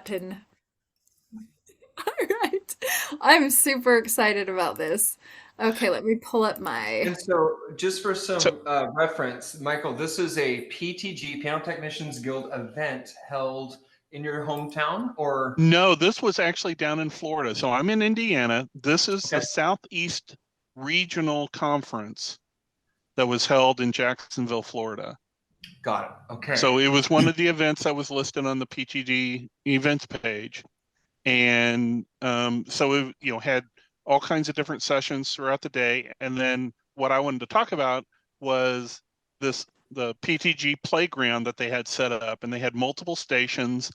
button. All right. I'm super excited about this. Okay, let me pull up my. And so, just for So some reference, Michael, this is a PTG, Piano Technicians Guild event held in your hometown, or no, this was actually down in Florida. So I'm in Indiana. This is the okay, Southeast Regional Conference that was held in Jacksonville, Florida. got it. Okay, So it was one of the events that was listed on the PTG events page. And so it, had all kinds of different sessions throughout the day. And then what I wanted to talk about was the PTG playground that they had set up, and they had multiple stations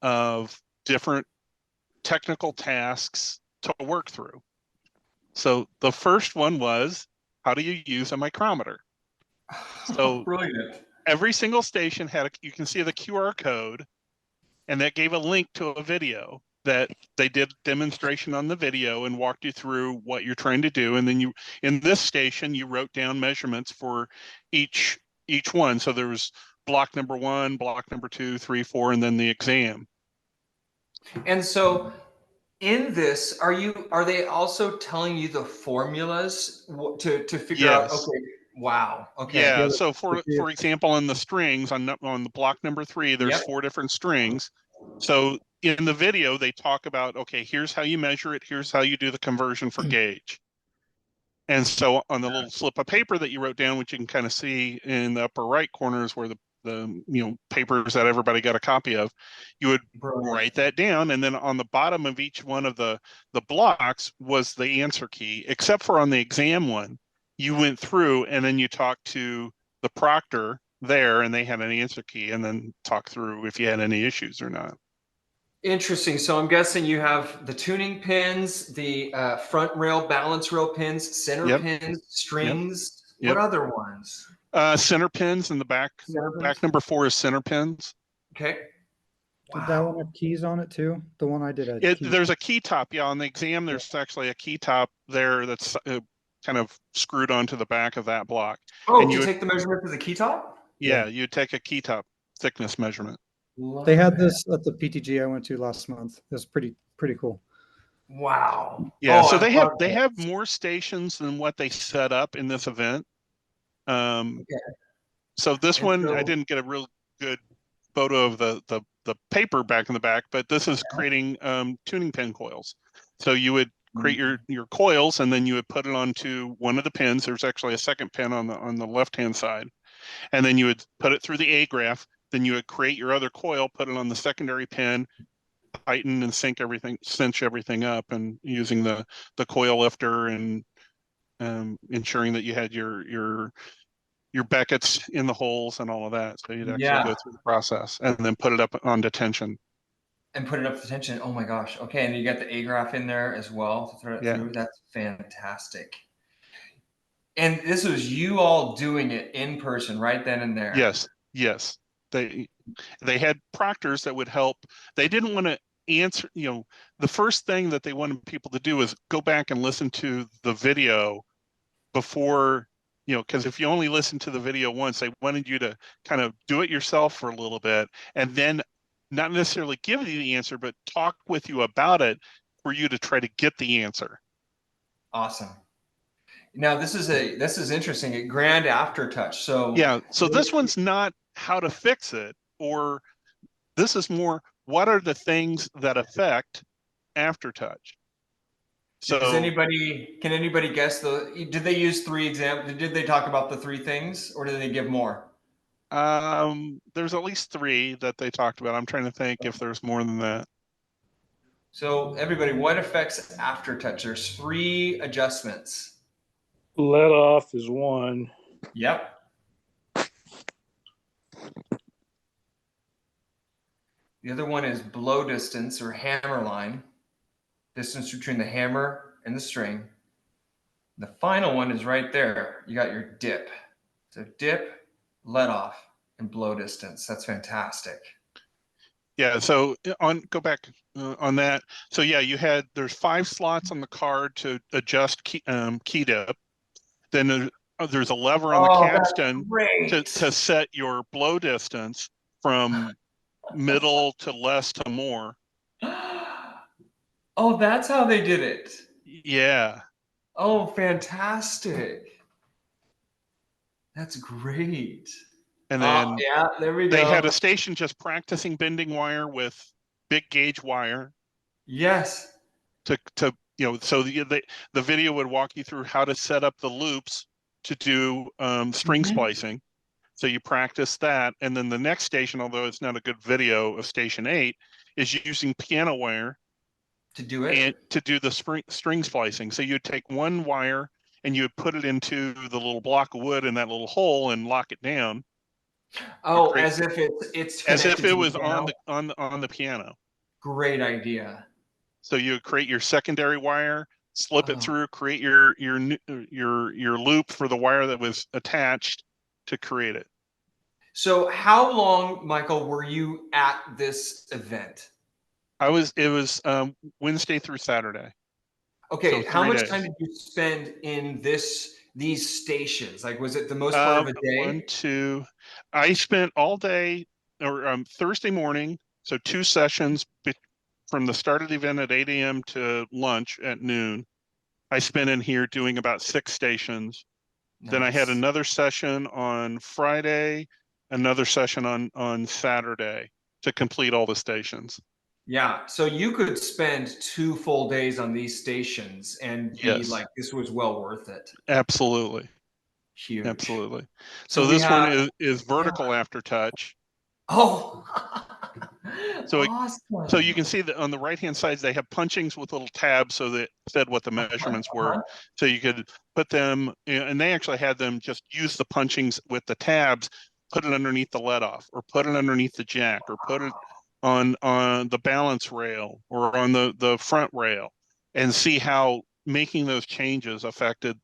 of different technical tasks to work through. So the first one was, how do you use a micrometer? So brilliant. every single station had you can see the QR code, and that gave a link to a video that they did demonstration on the video and walked you through what you're trying to do. And then in this station, you wrote down measurements for each one. So there was block number 1, block number 2, 3, 4, and then the exam. And so, in this, are they also telling you the formulas to figure out? Yes. Okay, wow. Okay, Yeah. Yeah, So for example, on the strings on the block number 3, there's yep. 4 different strings. So in the video, they talk about, okay, here's how you measure it. Here's how you do the conversion for gauge. And so on the little slip of paper that you wrote down, which you can kind of see in the upper right corners where the papers that everybody got a copy of, you would Brilliant. write that down. And then on the bottom of each one of the blocks was the answer key, except for on the exam one, you went through and then you talked to the proctor there and they had an answer key, and then talk through if you had any issues or not. Interesting. So I'm guessing you have the tuning pins, the front rail, balance rail pins, center Yep. pins, Yep. strings. Yep. What other ones? Center pins in the back. Center pins? Back number 4 is center pins. Okay. Did that one have keys on it too? The one I did had keys. There's a key top. Yeah, on the exam, there's actually a key top there that's kind of screwed onto the back of that block. Oh, and you take the measurement of the key top? Yeah, you take a key top thickness measurement. They had this at the PTG I went to last month. It was pretty cool. Wow. Yeah, Oh, so they have more stations than what they set up in this event. okay. So this And one, so- I didn't get a real good photo of the paper back in the back, but this is creating tuning pin coils. So you would create your coils, and then you would put it onto one of the pins. There's actually a second pin on the left-hand side. And then you would put it through the A graph. Then you would create your other coil, put it on the secondary pin, tighten and cinch everything up, and using the coil lifter and ensuring that you had your beckets in the holes and all of that. So you'd actually go through the process and then put it up on detention. And put it up to tension. Oh my gosh. Okay, and you got the A graph in there as well to throw it through. That's fantastic. And this was you all doing it in person right then and there. Yes. They had proctors that would help. They didn't want to answer, the first thing that they wanted people to do is go back and listen to the video before, because if you only listen to the video once, they wanted you to kind of do it yourself for a little bit, and then not necessarily give you the answer, but talk with you about it for you to try to get the answer. Awesome. Now this is interesting. A grand aftertouch. So yeah, so this one's not how to fix it, or this is more what are the things that affect aftertouch. So can anybody guess did they use 3 examples? Did they talk about the 3 things, or did they give more? There's at least 3 that they talked about. I'm trying to think if there's more than that. So everybody, what affects aftertouch? There's 3 adjustments. Let off is one. Yep. The other one is blow distance or hammer line, distance between the hammer and the string. The final one is right there. You got your dip. So dip, let off, and blow distance. That's fantastic. Yeah, so go back on that. So yeah, there's 5 slots on the card to adjust key dip. Then there's a lever on the capstan to set your blow distance from middle to less to more. Oh, that's how they did it. Yeah. Oh, fantastic. That's great. And Oh, then yeah, there we they had a go. station just practicing bending wire with big gauge wire Yes. to so the video would walk you through how to set up the loops to do string Mhm. splicing. So you practice that, and then the next station, although it's not a good video of station 8, is using piano wire To do it. and to do the string splicing. So you'd take one wire and you would put it into the little block of wood in that little hole and lock it down. You Oh, create as if it's as if connected it to the was on piano. the piano. Great idea. So you create your secondary wire, slip it Oh. through, create your loop for the wire that was attached to create it. So how long, Michael, were you at this event? It was Wednesday through Saturday, so Okay, how 3 much time days. did you spend in these stations? Like, was it the most part of a One, day? two. I spent all day or Thursday morning, so 2 sessions from the start of the event at 8 a.m. to lunch at noon. I spent in here doing about 6 stations. Then I had Nice. another session on Friday, another session on Saturday to complete all the stations. Yeah, so you could spend 2 full days on these stations and be Yes, like, this was well worth it. absolutely. Huge. Absolutely. So So we this one have, is yeah. vertical after touch. Oh, So so you awesome. can see that on the right hand side they have punchings with little tabs so that said what the measurements were. Uh-huh. So you could put them, and they actually had them just use the punchings with the tabs, put it underneath the let off, or put it underneath the jack, or put it on the balance rail or on the front rail, and see how making those changes affected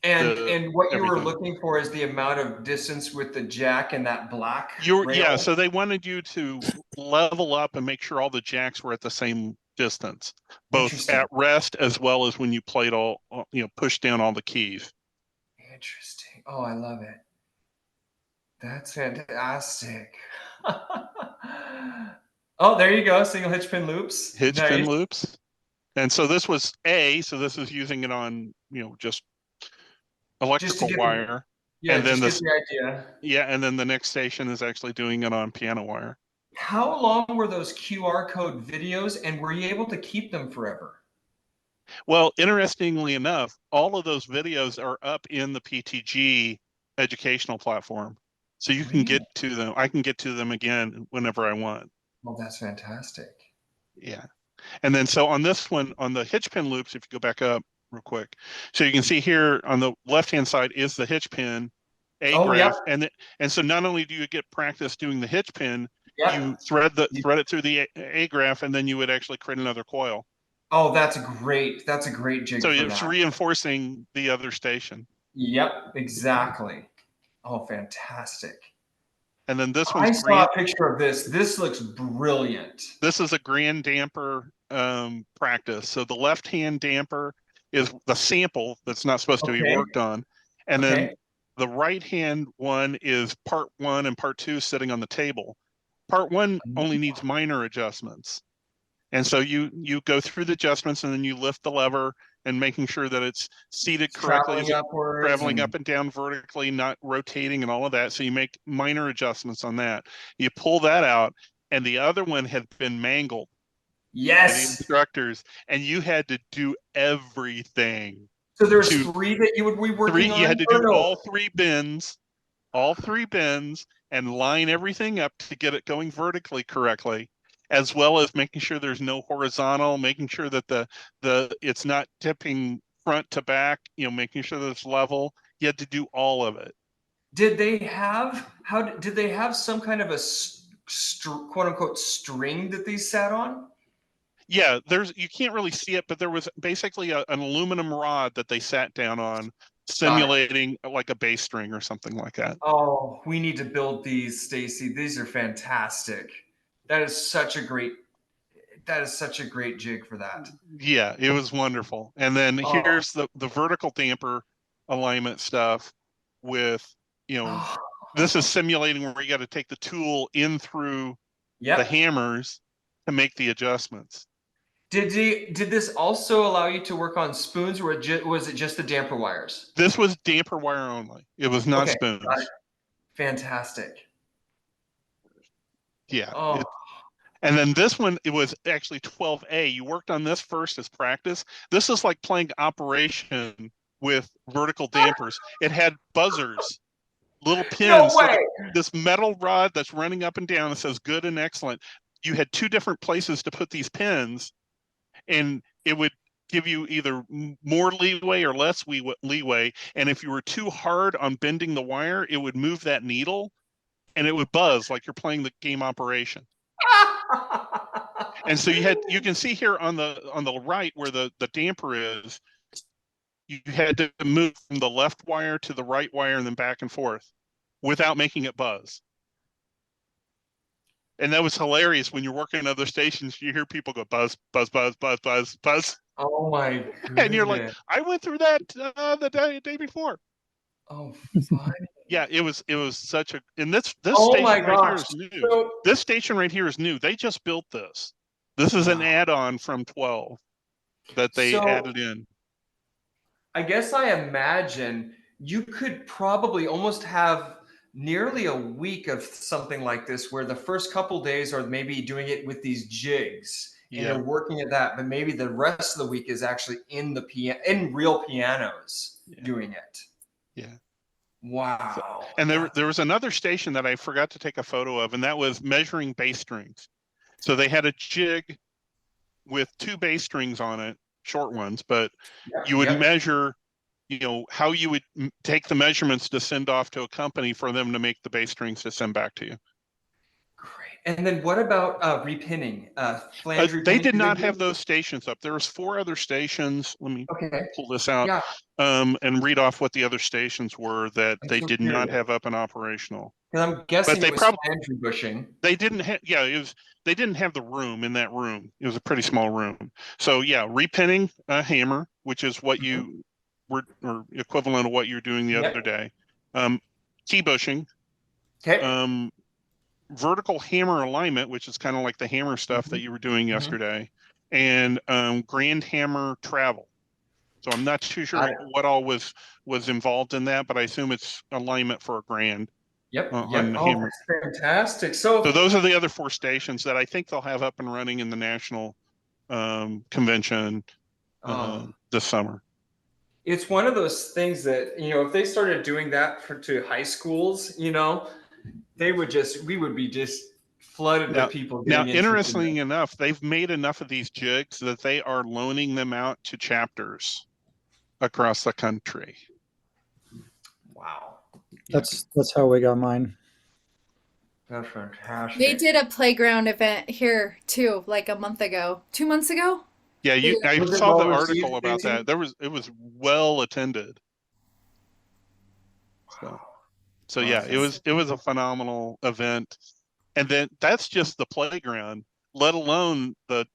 the And what you were everything. looking for is the amount of distance with the jack and that black Yeah, rail. so they wanted you to level up and make sure all the jacks were at the same distance, both Interesting. at rest as well as when you played push down all the keys. Interesting. Oh, I love it. That's fantastic. Oh, there you go. Single hitch pin loops. Hitch pin Nice. loops. And so this was so this is using it on, just Just to electrical get the, wire. yeah, And then just get this, the idea. yeah, and then the next station is actually doing it on piano wire. How long were those QR code videos and were you able to keep them forever? Well, interestingly enough, all of those videos are up in the PTG educational platform. So you can get Really? to them. I can get to them again whenever I want. Well, that's fantastic. Yeah. And then so on this one, on the hitch pin loops, if you go back up real quick, so you can see here on the left-hand side is the hitch pin A Oh, yep, graph. And so not only do you get practice doing the hitch pin, you yep. thread it through the A graph, and then you would actually create another coil. Oh, that's great. That's a great jig So for it's that. reinforcing the other station. Yep, exactly. Oh, fantastic. And then this one's I saw grand. a picture of this. This looks brilliant. This is a grand damper practice. So the left-hand damper is the sample that's not supposed to be Okay, worked on. And then okay. the right-hand one is part 1 and part 2 sitting on the table. Part 1 only needs minor adjustments. And so you go through the adjustments and then you lift the lever and making sure that it's seated It's correctly. Is traveling it upwards traveling and up and down vertically, not rotating and all of that? So you make minor adjustments on that. You pull that out, and the other one had been mangled by the yes. instructors, and you had to do everything So there's to three that you would be three. working You on, had to or do no? all three bends, and line everything up to get it going vertically correctly, as well as making sure there's no horizontal, making sure that the it's not tipping front to back, making sure that it's level. You had to do all of it. Did they have did they have some kind of a quote unquote string that they sat on? Yeah, you can't really see it, but there was basically an aluminum rod that they sat down on, Got it. simulating like a bass string or something like that. Oh, we need to build these, Stacy. These are fantastic. That is such a great jig for that. Yeah, it was wonderful. And then Oh, here's the vertical damper alignment stuff with, you know, this is oh. simulating where you got to take the tool in through the Yep. hammers to make the adjustments. Did this also allow you to work on spoons, or was it just the damper wires? This was damper wire only. It was not Okay, got it. spoons. Fantastic. Yeah. Oh, And then this one, it was actually 12A. You worked on this first as practice. This is like playing Operation with vertical dampers. It had buzzers, little no pins. So way. this metal rod that's running up and down, it says good and excellent. You had two different places to put these pins, and it would give you either more leeway or less leeway. And if you were too hard on bending the wire, it would move that needle and it would buzz like you're playing the game Operation. And so you can see here on the right where the damper is, you had to move from the left wire to the right wire and then back and forth without making it buzz. And that was hilarious. When you're working at other stations, you hear people go buzz, buzz, buzz, buzz, buzz, buzz. Oh my goodness. And you're like, I went through that the day before. Oh, fun. Yeah, it was such a, and this Oh station my right here gosh. is new. So, This station right here is new. They just built this. This is an Wow. add-on from 12 that they So- added in. I guess I imagine you could probably almost have nearly a week of something like this, where the first couple days are maybe doing it with these jigs and Yeah. you're working at that, but maybe the rest of the week is actually in real pianos doing it. Yeah. Wow. And there was another station that I forgot to take a photo of, and that was measuring bass strings. So they had a jig with two bass strings on it, short ones, but you would measure, how you would take the measurements to send off to a company for them to make the bass strings to send back to you. Great. And then what about repinning? Flange They repinning? did not have those stations up. There was 4 other stations. Let me Okay. pull this out Yeah. and read off what the other stations were that I'm they so did not curious. have up and operational. Because I'm guessing they it was prob- flange bushing. They didn't have, they didn't have the room in that room. It was a pretty small room. So yeah, repinning a hammer, which is what you were, or equivalent of what you're doing the other day. Key bushing. Okay. Vertical hammer alignment, which is kind of like the hammer stuff that you were doing yesterday, and grand hammer travel. So I'm not too sure what all was involved in that, but I assume it's alignment for a grand. Yep. On the Oh, hammer. that's fantastic. So those are the other 4 stations that I think they'll have up and running in the national convention this summer. It's one of those things that, if they started doing that to high schools, we would be just flooded with people. Now, interestingly enough, they've made enough of these jigs that they are loaning them out to chapters across the country. Wow. That's how we got mine. That's fantastic. They did a playground event here too, like a month ago, 2 months ago. Yeah, I Was it saw the well article received, about Stacey? that. It was well attended. So yeah, it was a phenomenal event. And then that's just the playground, let alone the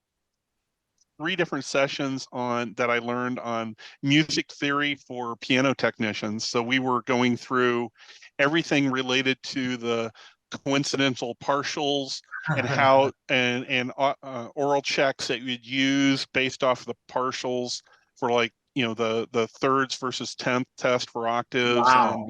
3 different sessions that I learned on music theory for piano technicians. So we were going through everything related to the coincidental partials and how and oral checks that you'd use based off the partials for, like, the thirds versus 10th test for octaves. Wow.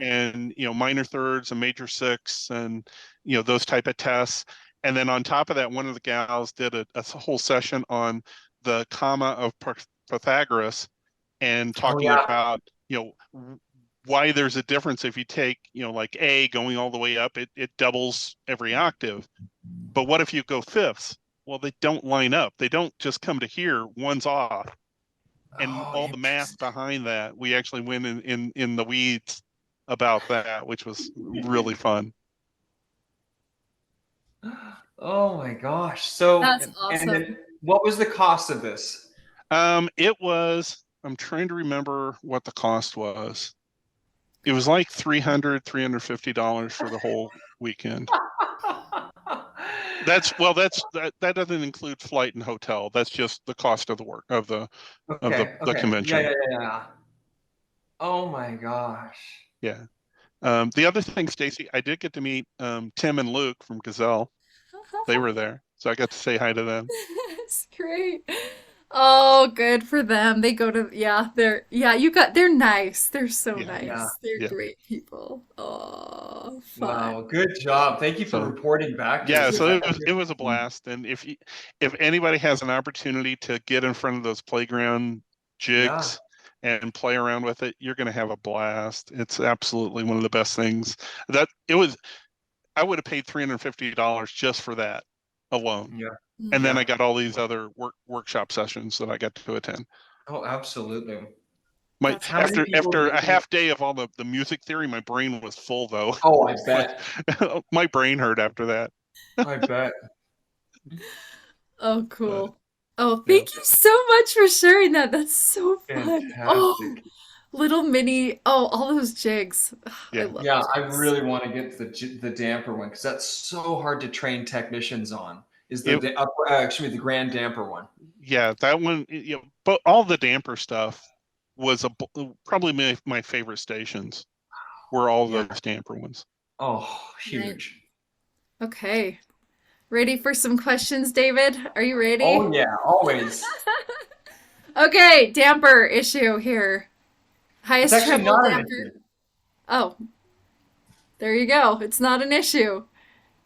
And minor thirds and major sixths and those type of tests. And then on top of that, one of the gals did a whole session on the comma of Pythagoras and talking about why there's a difference if you take like A going all the way up, it doubles every octave. But what if you go fifths? Well, they don't line up. They don't just come to here, one's off. And all the math behind that, we actually went in the weeds about that, which was really fun. Oh my gosh. So That's awesome. And then what was the cost of this? It was, I'm trying to remember what the cost was. It was like $350 for the whole weekend. That doesn't include flight and hotel. That's just the cost of the work of the convention. Yeah. Oh my gosh. Yeah. The other thing, Stacy, I did get to meet Tim and Luke from Gazelle. They were there, so I got to say hi to them. That's great. Oh, good for them. They go to, yeah, they're nice. They're so Yeah, Yeah. nice. They're yeah. great people. Oh, fun. Wow. Good job. Thank you for So reporting back to yeah, us. so it was a blast. And if anybody has an opportunity to get in front of those playground Yeah. jigs and play around with it, you're going to have a blast. It's absolutely one of the best things. That it was. I would have paid $350 just for that alone. Yeah. And then Mm. I Yeah. got all these other workshop sessions that I got to attend. Oh, absolutely. My That's How many after people after do a you think? half day of all the music theory, my brain was full though. Oh, I bet. My brain hurt after that. I bet. Oh, But cool. Oh, yeah. thank you so much for sharing that. That's so fun. Oh, Fantastic. little mini, all those jigs. I Yeah. love Yeah, I jigs. really want to get the damper one because that's so hard to train technicians on. Is It actually the grand damper one? yeah, that one, but all the damper stuff was probably my favorite stations were all Yeah. those damper ones. Oh, Right. huge. Okay. Ready for some questions, David? Are you ready? Oh yeah, always. Okay, damper issue here. It's Highest actually treble not an damper. issue. Oh, there you go. It's not an issue.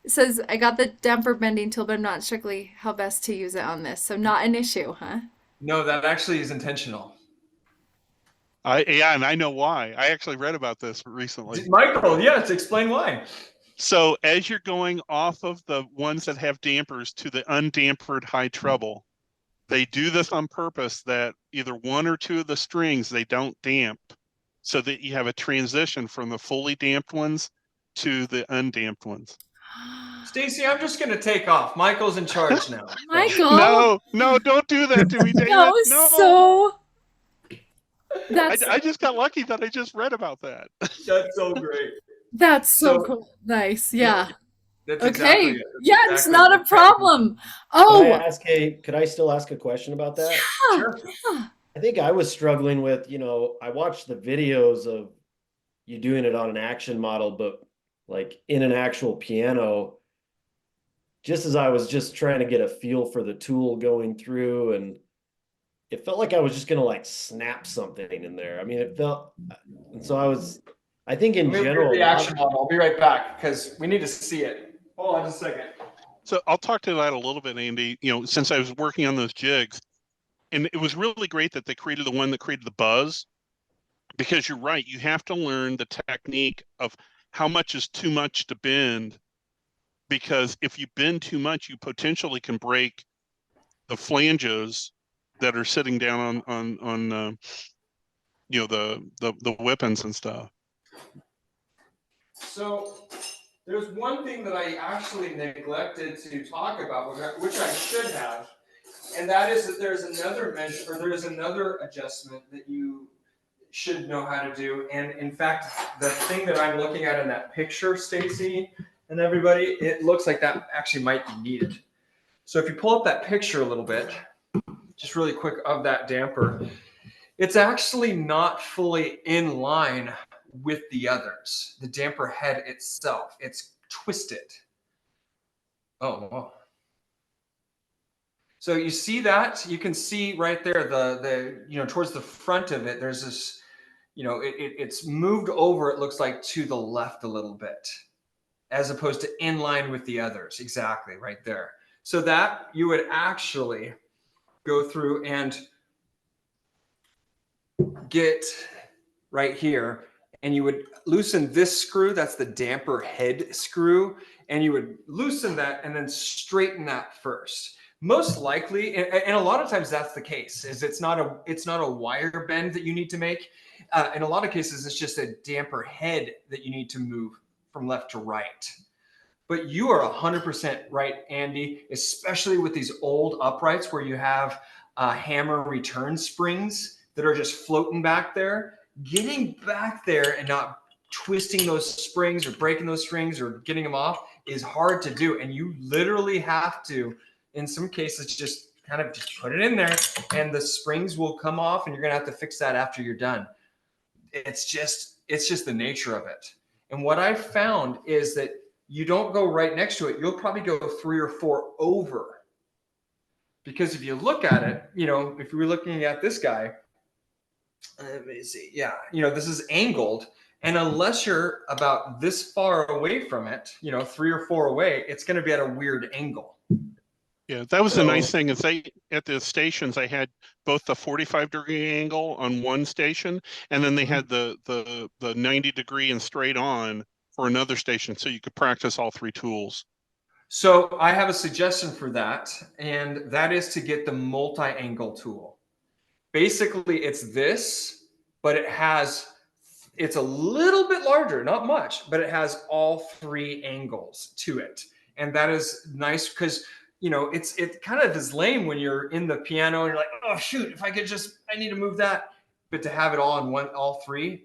It says I got the damper bending tool, but I'm not strictly how best to use it on this. So not an issue, huh? No, that actually is intentional. Yeah, and I know why. I actually read about this recently. Michael, yes, explain why. So as you're going off of the ones that have dampers to the undampered high treble, they do this on purpose that either one or two of the strings they don't damp so that you have a transition from the fully damped ones to the undamped ones. Stacy, I'm just gonna take off. Michael's in charge now. So Michael, No, no, don't do that to me, that David. was No. so. That's I just got lucky that I just read about that. that's so great. that's so So cool. Nice. yeah, Yeah. that's exactly Okay. it. Yeah, That's it's exactly not a it. problem. Could I Oh, ask could I still ask a question about that? yeah. Sure. Yeah. I think I was struggling with, I watched the videos of you doing it on an action model, but like in an actual piano, just as I was just trying to get a feel for the tool going through, and it felt like I was just gonna like snap something in there. I mean, and so I think in Let me look at general, the action model. I'll be right back because we need to see it. Hold on just a second. So I'll talk to that a little bit, Andy. Since I was working on those jigs, and it was really great that they created the one that created the buzz, because you're right, you have to learn the technique of how much is too much to bend, because if you bend too much, you potentially can break the flanges that are sitting down on the weapons and stuff. So there's one thing that I actually neglected to talk about, which I should have, and that is that there's another measure, or there's another adjustment that you should know how to do. And in fact, the thing that I'm looking at in that picture, Stacy and everybody, it looks like that actually might be needed. So if you pull up that picture a little bit, just really quick, of that damper, it's actually not fully in line with the others. The damper head itself, it's twisted. Oh, wow. So you see that? You can see right there, the towards the front of it, there's this, it's moved over, it looks like, to the left a little bit, as opposed to in line with the others. Exactly, right there. So that you would actually go through and get right here, and you would loosen this screw, that's the damper head screw, and you would loosen that and then straighten that first. Most likely, and a lot of times that's the case, is it's not a wire bend that you need to make. In a lot of cases, it's just a damper head that you need to move from left to right. But you are 100% right, Andy, especially with these old uprights where you have hammer return springs that are just floating back there. Getting back there and not twisting those springs or breaking those strings or getting them off is hard to do. And you literally have to, in some cases, just kind of just put it in there, and the springs will come off, and you're gonna have to fix that after you're done. It's just the nature of it. And what I've found is that you don't go right next to it. You'll probably go 3 or 4 over. because if you look at it, if you were looking at this guy, let me see. Yeah, this is angled, and unless you're about this far away from it, 3 or 4 away, it's going to be at a weird angle. Yeah, that was the nice So- thing is at the stations, I had both the 45-degree angle on one station, and then they had the 90-degree and straight on for another station, so you could practice all three tools. So I have a suggestion for that, and that is to get the multi-angle tool. Basically, it's this, but it's a little bit larger, not much, but it has all 3 angles to it. And that is nice because, it kind of is lame when you're in the piano and you're like, oh, shoot, if I need to move that. But to have it all 3,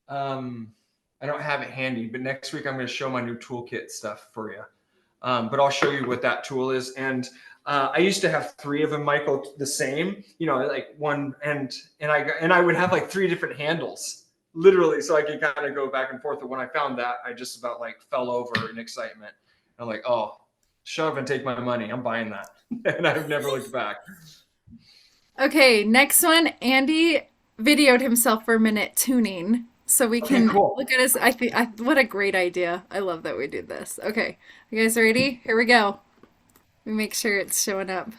I don't have it handy, but next week I'm going to show my new toolkit stuff for you. But I'll show you what that tool is. And I used to have 3 of them, Michael, the same, like one, and I would have like 3 different handles, literally, so I could kind of go back and forth. But when I found that, I just about like fell over in excitement. I'm like, oh, shut up and take my money. I'm buying that. And I've never looked back. Okay, next one. Andy videoed himself for a minute tuning, so we can cool. look at us. What a great idea. I love that we did this. Okay, you guys ready? Here we go. We make sure it's showing up.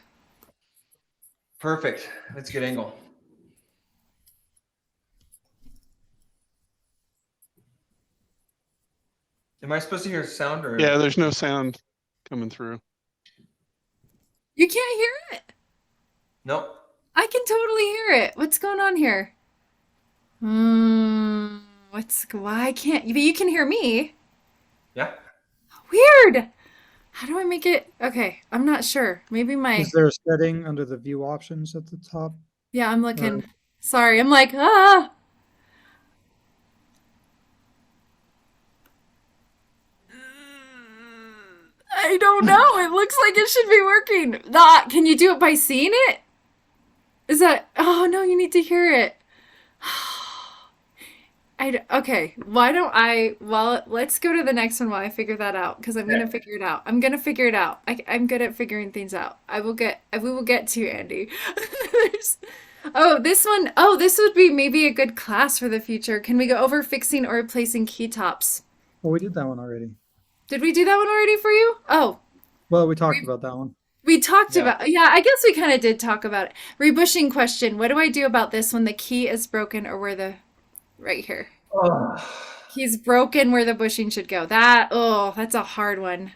Perfect. That's a good angle. Am I supposed to hear sound or? Yeah, there's no sound coming through. You can't hear it? Nope. I can totally hear it. What's going on here? Why can't you? But you can hear me. Yeah. Weird. How do I make it? Okay, I'm not sure. Maybe Is there a setting under the view options at the top? Yeah, I'm looking. Sorry, I'm like, ah. I don't know. It looks like it should be working. Can you do it by seeing it? Oh no, you need to hear it. Okay, let's go to the next one while I figure that out, because I'm gonna figure it out. I'm gonna figure it out. I'm good at figuring things out. We will get to you, Andy. This one. Oh, this would be maybe a good class for the future. Can we go over fixing or replacing key tops? Well, we did that one already. Did we do that one already for you? Oh, Well, we talked about that one. we talked Yeah. about, yeah, I guess we kind of did talk about it. Rebushing question. What do I do about this when the key is broken or right here? Key's broken where the bushing should go. That's a hard one.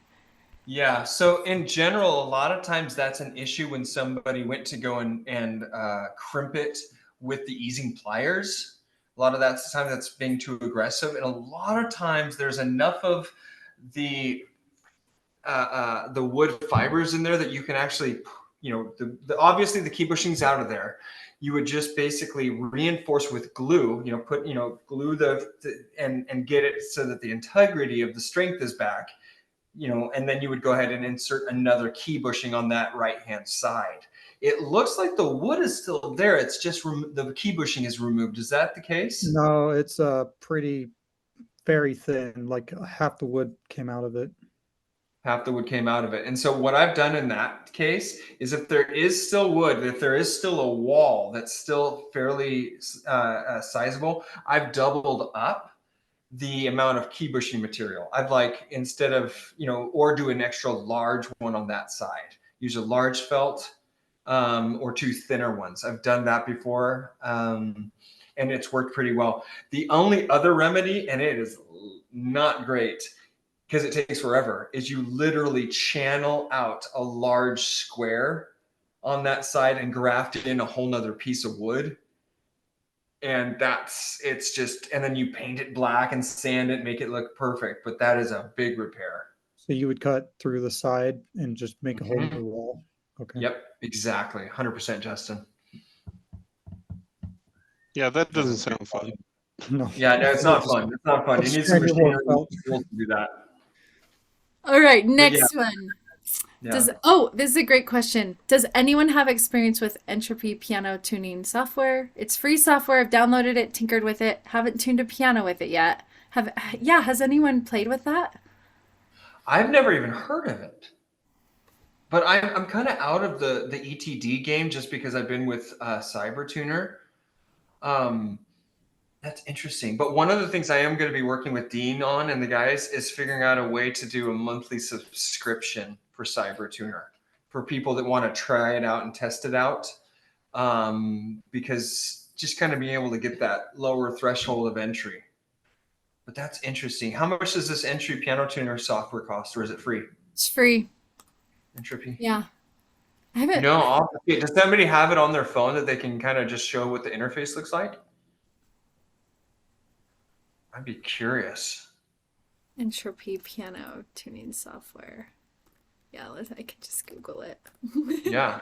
Yeah. So in general, a lot of times that's an issue when somebody went to go and crimp it with the easing pliers. A lot of that's being too aggressive, and a lot of times there's enough of the wood fibers in there that you can actually, obviously the key bushing's out of there. You would just basically reinforce with glue, glue and get it so that the integrity of the strength is back, and then you would go ahead and insert another key bushing on that right-hand side. It looks like the wood is still there. It's just the key bushing is removed. Is that the case? No, it's very thin, like half the wood came out of it. Half the wood came out of it. And so what I've done in that case is if there is still wood, if there is still a wall that's still fairly sizable, I've doubled up the amount of key bushing material. I've instead of, or do an extra large one on that side, use a large felt or 2 thinner ones. I've done that before and it's worked pretty well. The only other remedy, and it is not great, because it takes forever, is you literally channel out a large square on that side and graft in a whole nother piece of wood. And and then you paint it black and sand it, make it look perfect. But that is a big repair. So you would cut through the side and just make a whole new wall. Okay. Yep, exactly. 100%, Justin. Yeah, that doesn't sound fun. No. Yeah, no, it's not fun. It's not fun. You need some machinery tools to do that. All right, next one. Yeah. This is a great question. Does anyone have experience with Entropy piano tuning software? It's free software. I've downloaded it, tinkered with it. Haven't tuned a piano with it yet. Has anyone played with that? I've never even heard of it. But I'm kind of out of the ETD game just because I've been with CyberTuner. That's interesting. But one of the things I am going to be working with Dean on and the guys is figuring out a way to do a monthly subscription for CyberTuner for people that want to try it out and test it out. Because just kind of being able to get that lower threshold of entry. But that's interesting. How much does this entry piano tuner software cost, or is it free? It's free. Entropy. Yeah. I haven't. No, does somebody have it on their phone that they can kind of just show what the interface looks like? I'd be curious. Entropy piano tuning software. Yeah, I could just Google it. Yeah.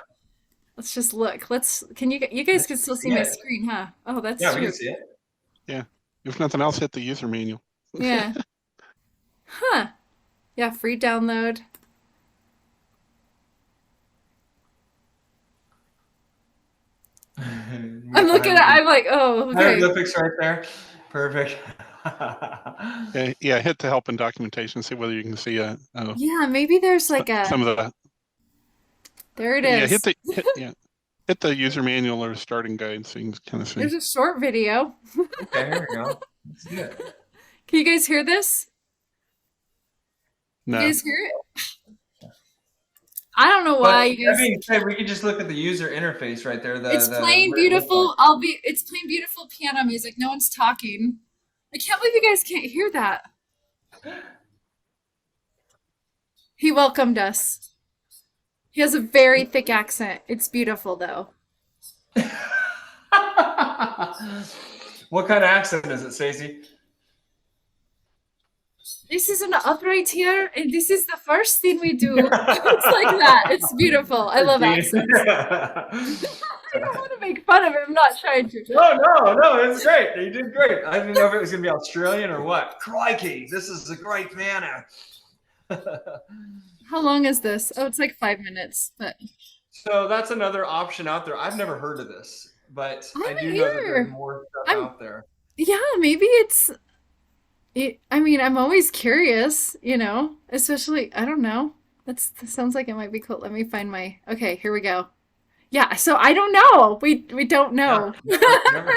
Let's just look. You guys can still see my screen, huh? Oh, that's yeah, true. we can see it. Yeah. If nothing else, hit the user manual. Yeah. Huh. Yeah, free download. I'm looking at I'm like, oh, okay. Hieroglyphics right there. Perfect. Yeah, hit the help and documentation, see whether you can see yeah, maybe there's like some of the. There it is. Hit the user manual or starting guide so you can kind of see. There's a short video. Okay, here we go. Let's see it. Can you guys hear this? No. You guys hear it? I don't know why you guys. That being said, we could just look at the user interface right there. It's playing beautiful. It's playing beautiful piano music. No one's talking. I can't believe you guys can't hear that. He welcomed us. He has a very thick accent. It's beautiful, though. What kind of accent is it, Stacey? This is an upright here, and this is the first thing we do. It's like that. It's beautiful. I love accents. I don't want to make fun of it. I'm not trying to. No, it's great. You did great. I didn't know if it was going to be Australian or what. Crikey, this is a great piano. How long is this? Oh, it's like 5 minutes. But so that's another option out there. I've never heard of this, but I do know that there's more stuff out there. Yeah, maybe it's. I mean, I'm always curious, especially, I don't know. That sounds like it might be cool. Let me find okay, here we go. Yeah, so I don't know. We don't know. Never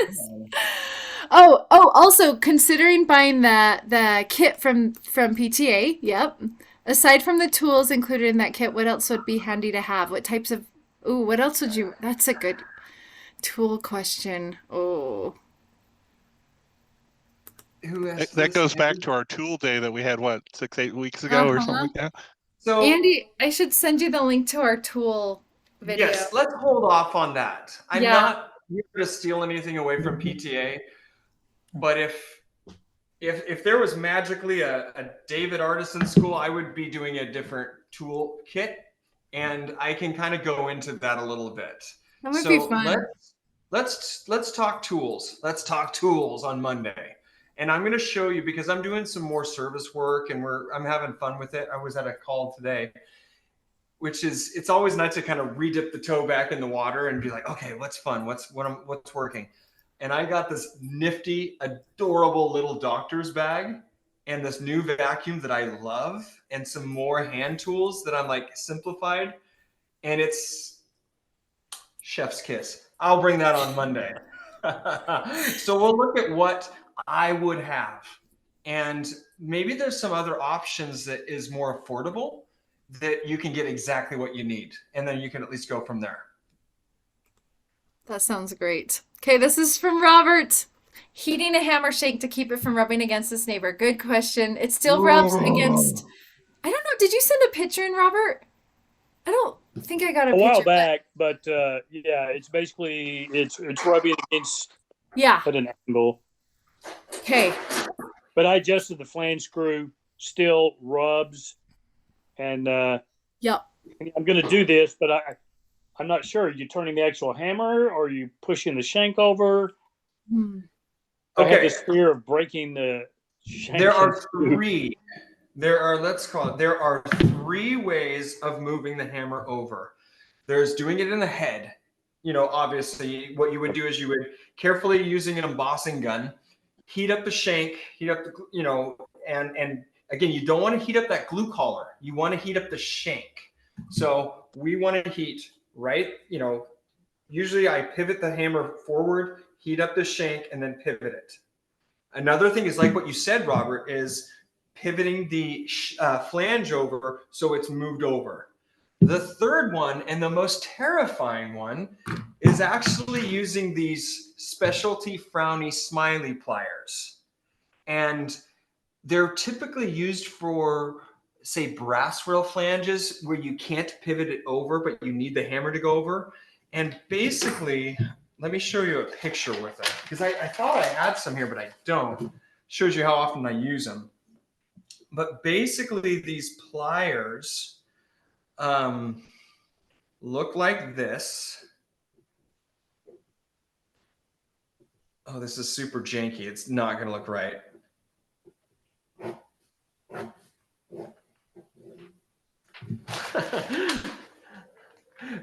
also considering buying the kit from PTA. Yep. Aside from the tools included in that kit, what else would be handy to have? What types of what else would you That's a good tool question. Oh. That goes back to our tool day that we had, 6-8 weeks ago or something like that. So Andy, I should send you the link to our tool video. Yes, let's hold off on that. I'm not here to steal anything away from PTA, but if there was magically a David Artisan school, I would be doing a different tool kit, and I can kind of go into that a little bit. That would be fun. Let's talk tools. Let's talk tools on Monday. And I'm going to show you, because I'm doing some more service work and I'm having fun with it. I was at a call today, which is, it's always nice to kind of re-dip the toe back in the water and be like, okay, what's fun? What's working? And I got this nifty, adorable little doctor's bag and this new vacuum that I love and some more hand tools that I'm like simplified. And it's chef's kiss. I'll bring that on Monday. So we'll look at what I would have. And maybe there's some other options that is more affordable that you can get exactly what you need. And then you can at least go from there. That sounds great. Okay, this is from Robert. Heating a hammer shank to keep it from rubbing against its neighbor. Good question. It still rubs against. I don't know. Did you send a picture in, Robert? I don't think I got a picture. A while back, but yeah, it's basically it's rubbing against at an angle. Okay. But I adjusted the flange screw, still rubs, and yep. I'm going to do this, but I'm not sure. Are you turning the actual hammer, or are you pushing the shank over? I have this fear of breaking the shank. There are three. There are three ways of moving the hammer over. There's doing it in the head. Obviously, what you would do is you would carefully, using an embossing gun, heat up the shank, heat up the, and again, you don't want to heat up that glue collar. You want to heat up the shank. So we want to heat right, usually I pivot the hammer forward, heat up the shank, and then pivot it. Another thing is like what you said, Robert, is pivoting the flange over so it's moved over. The third one, and the most terrifying one, is actually using these specialty frowny smiley pliers. And they're typically used for, say, brass rail flanges where you can't pivot it over, but you need the hammer to go over. And basically, let me show you a picture with it, because I thought I had some here, but I don't. Shows you how often I use them. But basically, these pliers look like this. Oh, this is super janky. It's not going to look right.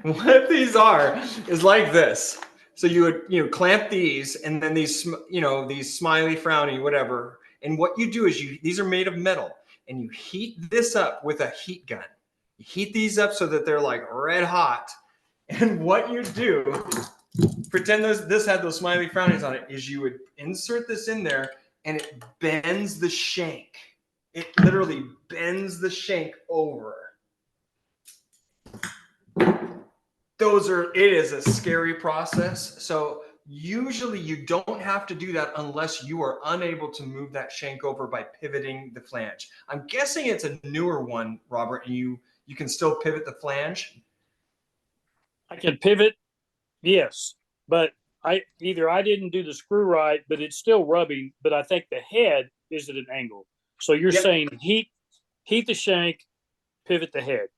What these are is like this. So you would clamp these, and then these these smiley, frowny, whatever. And what you do is these are made of metal, and you heat this up with a heat gun. You heat these up so that they're like red hot. And what you do, pretend this had those smiley frownies on it, is you would insert this in there, and it bends the shank. It literally bends the shank over. It is a scary process. So usually you don't have to do that unless you are unable to move that shank over by pivoting the flange. I'm guessing it's a newer one, Robert, and you can still pivot the flange. I can pivot, yes, but I didn't do the screw right, but it's still rubbing, but I think the head is at an angle. So you're saying heat the shank, pivot the head.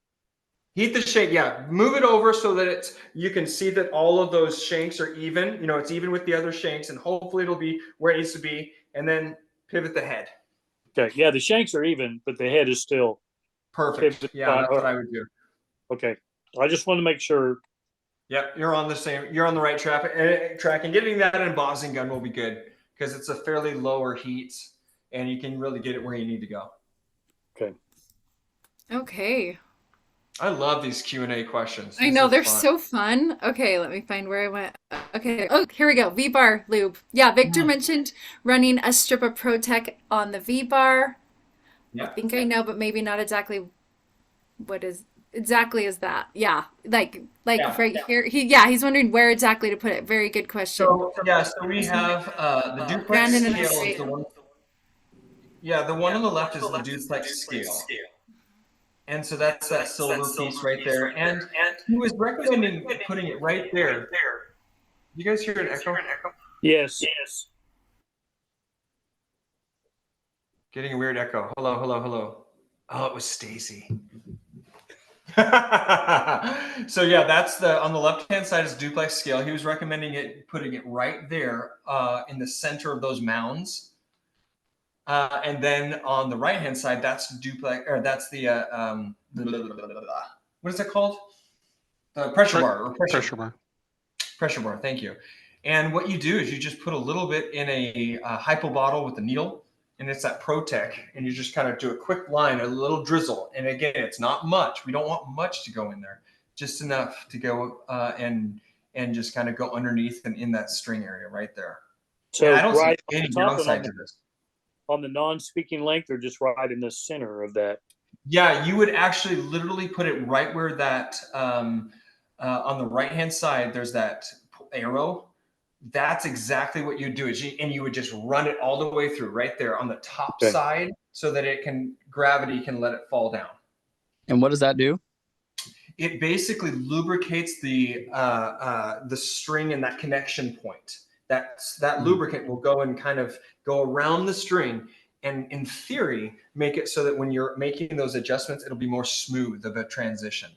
Heat the shank, yeah. Move it over so that you can see that all of those shanks are even. It's even with the other shanks, and hopefully it'll be where it needs to be. And then pivot the head. Okay, yeah, the shanks are even, but the head is still perfect. Yeah, that's what I would do. Okay, I just want to make sure. Yep, you're on the right track, and getting that embossing gun will be good because it's a fairly lower heat, and you can really get it where you need to go. Okay. I love these Q&A questions. I know, they're so fun. Okay, let me find where I went. Okay. Oh, here we go. Vbar Lube. Yeah, Victor mentioned running a strip of ProTech on the V-bar. Yeah. I think I know, but maybe not exactly what is that. Yeah. Like right here. He's wondering where exactly to put it. Very good question. So we have the duplex scale is the one. Yeah, the one on the left is the duplex scale. And so that's that silver piece right there. And he was recommending putting it right there. You guys hear an echo? Yes. Getting a weird echo. Hello. Oh, it was Stacy. So yeah, that's on the left-hand side is duplex scale. He was recommending putting it right there in the center of those mounds. And then on the right-hand side, that's duplex, or that's the what is that called? The pressure bar. Pressure bar. Thank you. And what you do is you just put a little bit in a hypo bottle with a needle, and it's that ProTech, and you just kind of do a quick line, a little drizzle. And again, it's not much. We don't want much to go in there, just enough to go and just kind of go underneath and in that string area right there. So I don't see any downside to this. On the non-speaking length, or just right in the center of that? Yeah, you would actually literally put it right where that on the right-hand side, there's that arrow. That's exactly what you do and you would just run it all the way through right there on the top side so that gravity can let it fall down. And what does that do? It basically lubricates the string and that connection point. That lubricant will go and kind of go around the string and in theory make it so that when you're making those adjustments, it'll be more smooth of a transition.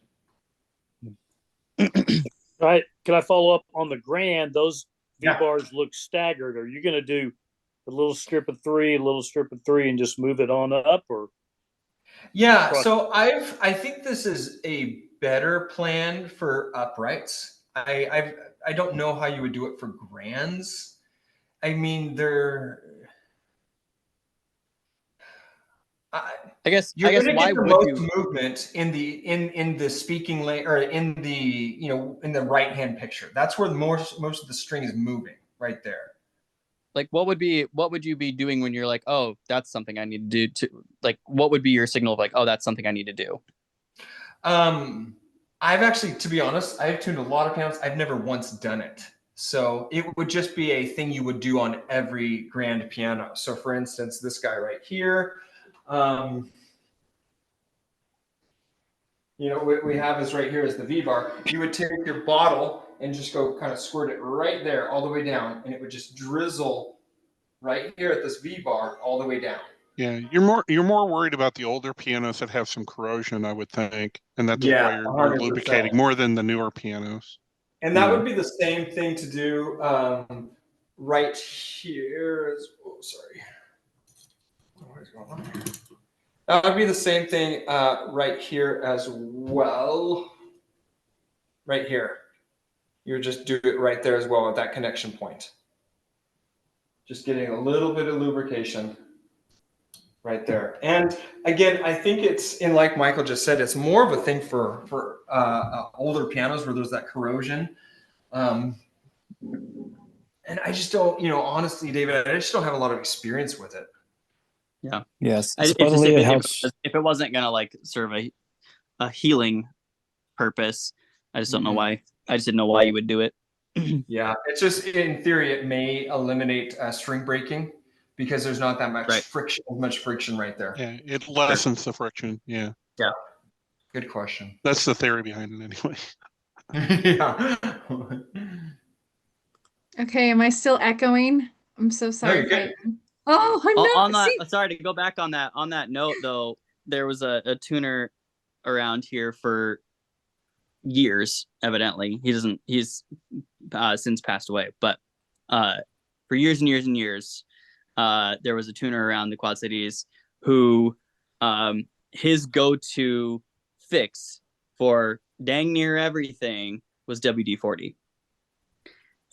All right. Can I follow up on the grand? Those V-bars look staggered. Are you going to do a little strip of three, and just move it on up, or? Yeah. So I think this is a better plan for uprights. I don't know how you would do it for grands. I mean, I guess You're going to why get the would most you? movement in the speaking lane, or in the in the right hand picture. That's where most of the string is moving, right there. Like, what would you be doing when you're like, oh, that's something I need to do? To like, what would be your signal of like, oh, that's something I need to do? I've actually, to be honest, I've tuned a lot of pianos. I've never once done it. So it would just be a thing you would do on every grand piano. So for instance, this guy right here, what we have is right here is the Vbar. You would take your bottle and just go kind of squirt it right there all the way down, and it would just drizzle right here at this Vbar all the way down. Yeah, you're more worried about the older pianos that have some corrosion, I would think, and that's why you're 100%. lubricating more than the newer pianos. And that would be the same thing to do right here. Sorry. What is going on here? That would be the same thing right here as well. Right here. You would just do it right there as well at that connection point. Just getting a little bit of lubrication right there. And again, I think it's, and like Michael just said, it's more of a thing for older pianos where there's that corrosion. And I just don't, honestly, David, I just don't have a lot of experience with it. Yeah. Yes. Supposedly it helps. If it wasn't gonna like serve a healing purpose, I just don't know why. I just didn't know why you would do it. Yeah, it's just, in theory, it may eliminate string breaking because there's not that much friction right there. Yeah, it lessens the friction. Yeah. Yeah. Good question. That's the theory behind it anyway. Yeah. Okay, am I still echoing? I'm so sorry. No, you're good. Oh, I'm not. On that, sorry to go back on that. On that note, though, there was a tuner around here for years. Evidently, he's since passed away, but for years and years and years, there was a tuner around the Quad Cities who his go-to fix for dang near everything was WD-40,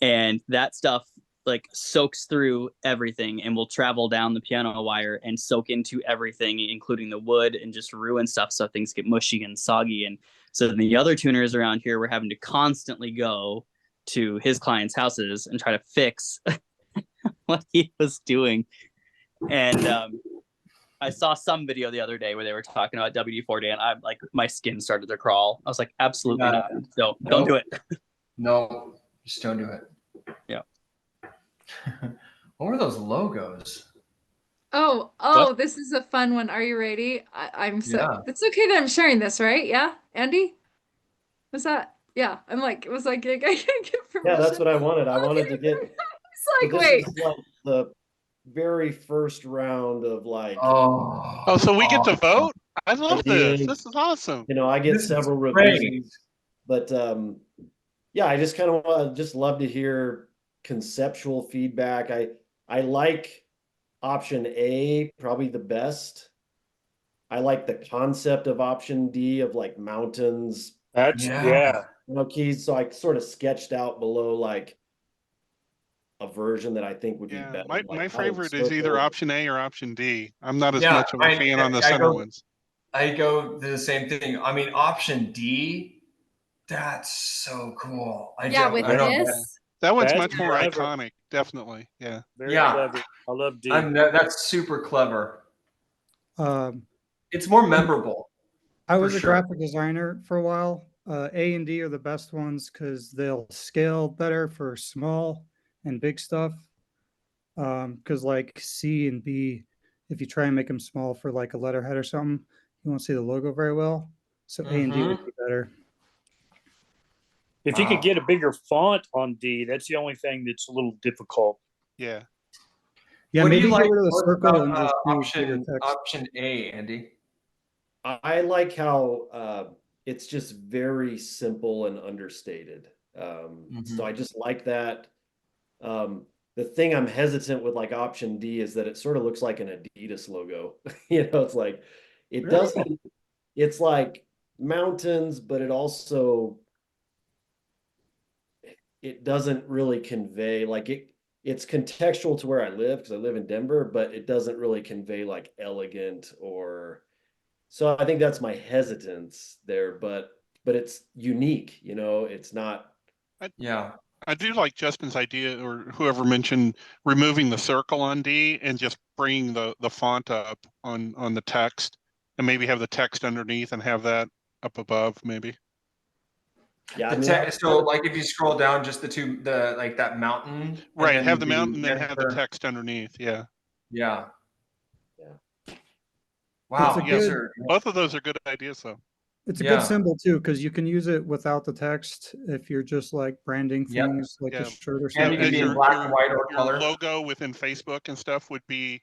and that stuff like soaks through everything and will travel down the piano wire and soak into everything, including the wood, and just ruin stuff so things get mushy and soggy. And so the other tuners around here were having to constantly go to his clients' houses and try to fix what he was doing. And I saw some video the other day where they were talking about WD-40, and I'm like, my skin started to crawl. I was like, absolutely not. So don't do it. No, just don't do it. Yeah. What were those logos? Oh, What? this is a fun one. Are you ready? I'm so, Yeah. it's okay that I'm sharing this, right? Yeah, Andy? Was that? Yeah, I'm like, it was like, I can't get permission. Yeah, that's what I wanted. I wanted to get. It's like, this wait. is like the very first round of like. Oh, so we get to vote? I love this. Ideas. This is awesome. I get This is several great. revisions, but yeah, I just kind of just love to hear conceptual feedback. I like option A probably the best. I like the concept of option D of like mountains. That's yeah. Keys. So I sort of sketched out below like a version that I think would be better. My favorite is either option A or option D. I'm not as much of a fan on the I center ones. I go the same thing. I mean, option D, that's so cool. That one's That's much more clever. iconic, definitely. Yeah. Very clever. I love D. That's super clever. Um, It's more memorable. I was a sure. graphic designer for a while. A and D are the best ones because they'll scale better for small and big stuff. Because like C and B, if you try and make them small for like a letterhead or something, you won't see the logo very well. So A and D would be better. If you could get a bigger font on D, that's the only thing that's a little difficult. Yeah. Yeah, What do maybe you get like rid of the circle and just do bigger option text. option A, Andy? I like how it's just very simple and understated. So I just like that. The thing I'm hesitant with like option D is that it sort of looks like an Adidas logo. It's like it Really? doesn't. It's like mountains, but it also it doesn't really convey like it. it's contextual to where I live because I live in Denver, but it doesn't really convey like elegant or, so I think that's my hesitance there, but it's unique, you know, it's not. Yeah. I do like Justin's idea, or whoever mentioned removing the circle on D and just bringing the font up on the text, and maybe have the text underneath and have that up above, maybe. Yeah, So like if you scroll down, just the like that mountain, Right, have the mountain and then have the text underneath. Yeah. Yeah. Yeah. Wow. Both of those are good ideas, though. It's a good symbol too, because you can use it without the text if you're just like branding things like a shirt or something. And it can be in black and white or color. Your logo within Facebook and stuff would be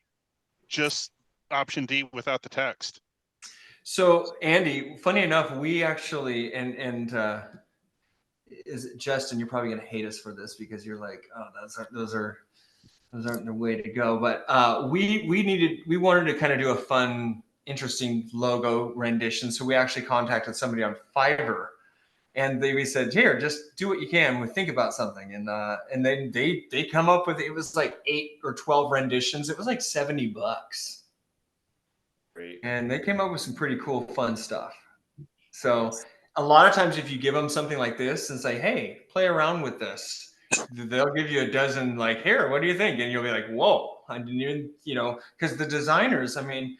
just option D without the text. So Andy, funny enough, we actually is Justin, you're probably gonna hate us for this because you're like, oh, those aren't the way to go. But we wanted to kind of do a fun, interesting logo rendition. So we actually contacted somebody on Fiverr, and we said, here, just do what you can. We think about something, and then they come up with, it was like 8 or 12 renditions. It was like $70. Great. And they came up with some pretty cool, fun stuff. So a lot of times, if you give them something like this and say, hey, play around with this, they'll give you a dozen, like, here, what do you think? And you'll be like, whoa, I didn't even, because the designers, I mean,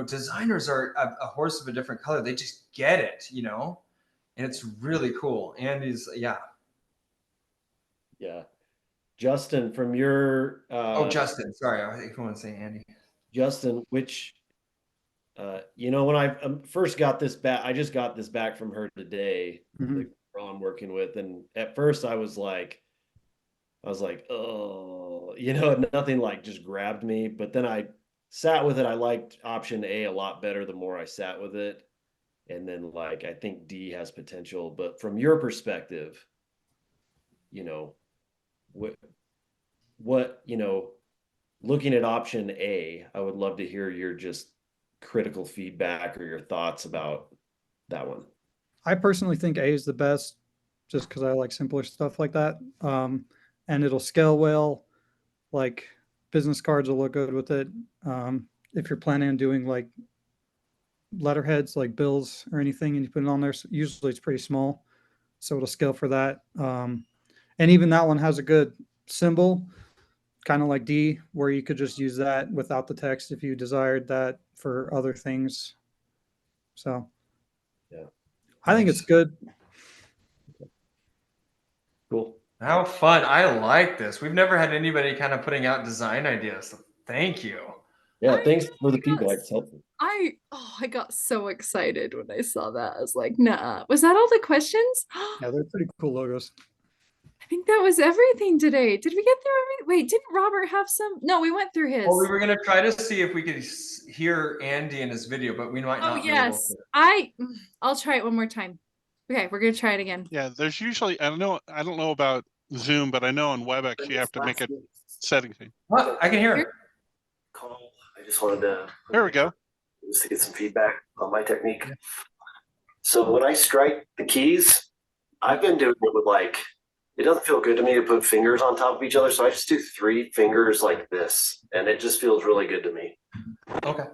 designers are a horse of a different color. They just get it, and it's really cool. Andy's, yeah. Justin, from your Justin, sorry, I want to say Andy. Justin, which when I first got this back, I just got this back from her today, the girl I'm working with, and at first I was like, oh, nothing like just grabbed me, but then I sat with it. I liked option A a lot better the more I sat with it, and then like I think D has potential. But from your perspective, what looking at option A, I would love to hear your just critical feedback or your thoughts about that one. I personally think A is the best just because I like simpler stuff like that. And it'll scale well. Like business cards will look good with it. If you're planning on doing like letterheads, like bills or anything, and you put it on there, usually it's pretty small. So it'll scale for that. And even that one has a good symbol, kind of like D, where you could just use that without the text if you desired that for other things. So yeah, I think it's good. Cool. How fun. I like this. We've never had anybody kind of putting out design ideas. So thank you. Yeah, thanks for the feedback. It's helpful. I got so excited when I saw that. I was like, nah. Was that all the questions? Yeah, they're pretty cool logos. I think that was everything today. Did we get through everything? Wait, didn't Robert have some? No, we went through his. Well, we were going to try to see if we could hear Andy in his video, but we might not be able to. I'll try it one more time. Okay, we're going to try it again. Yeah, there's usually, I don't know about Zoom, but I know on WebEx you have to make a setting. What? I can hear it. Call. I just wanted to. There we go. Just to get some feedback on my technique. So when I strike the keys, I've been doing it with it doesn't feel good to me to put fingers on top of each other. So I just do 3 fingers like this, and it just feels really good to me. Okay.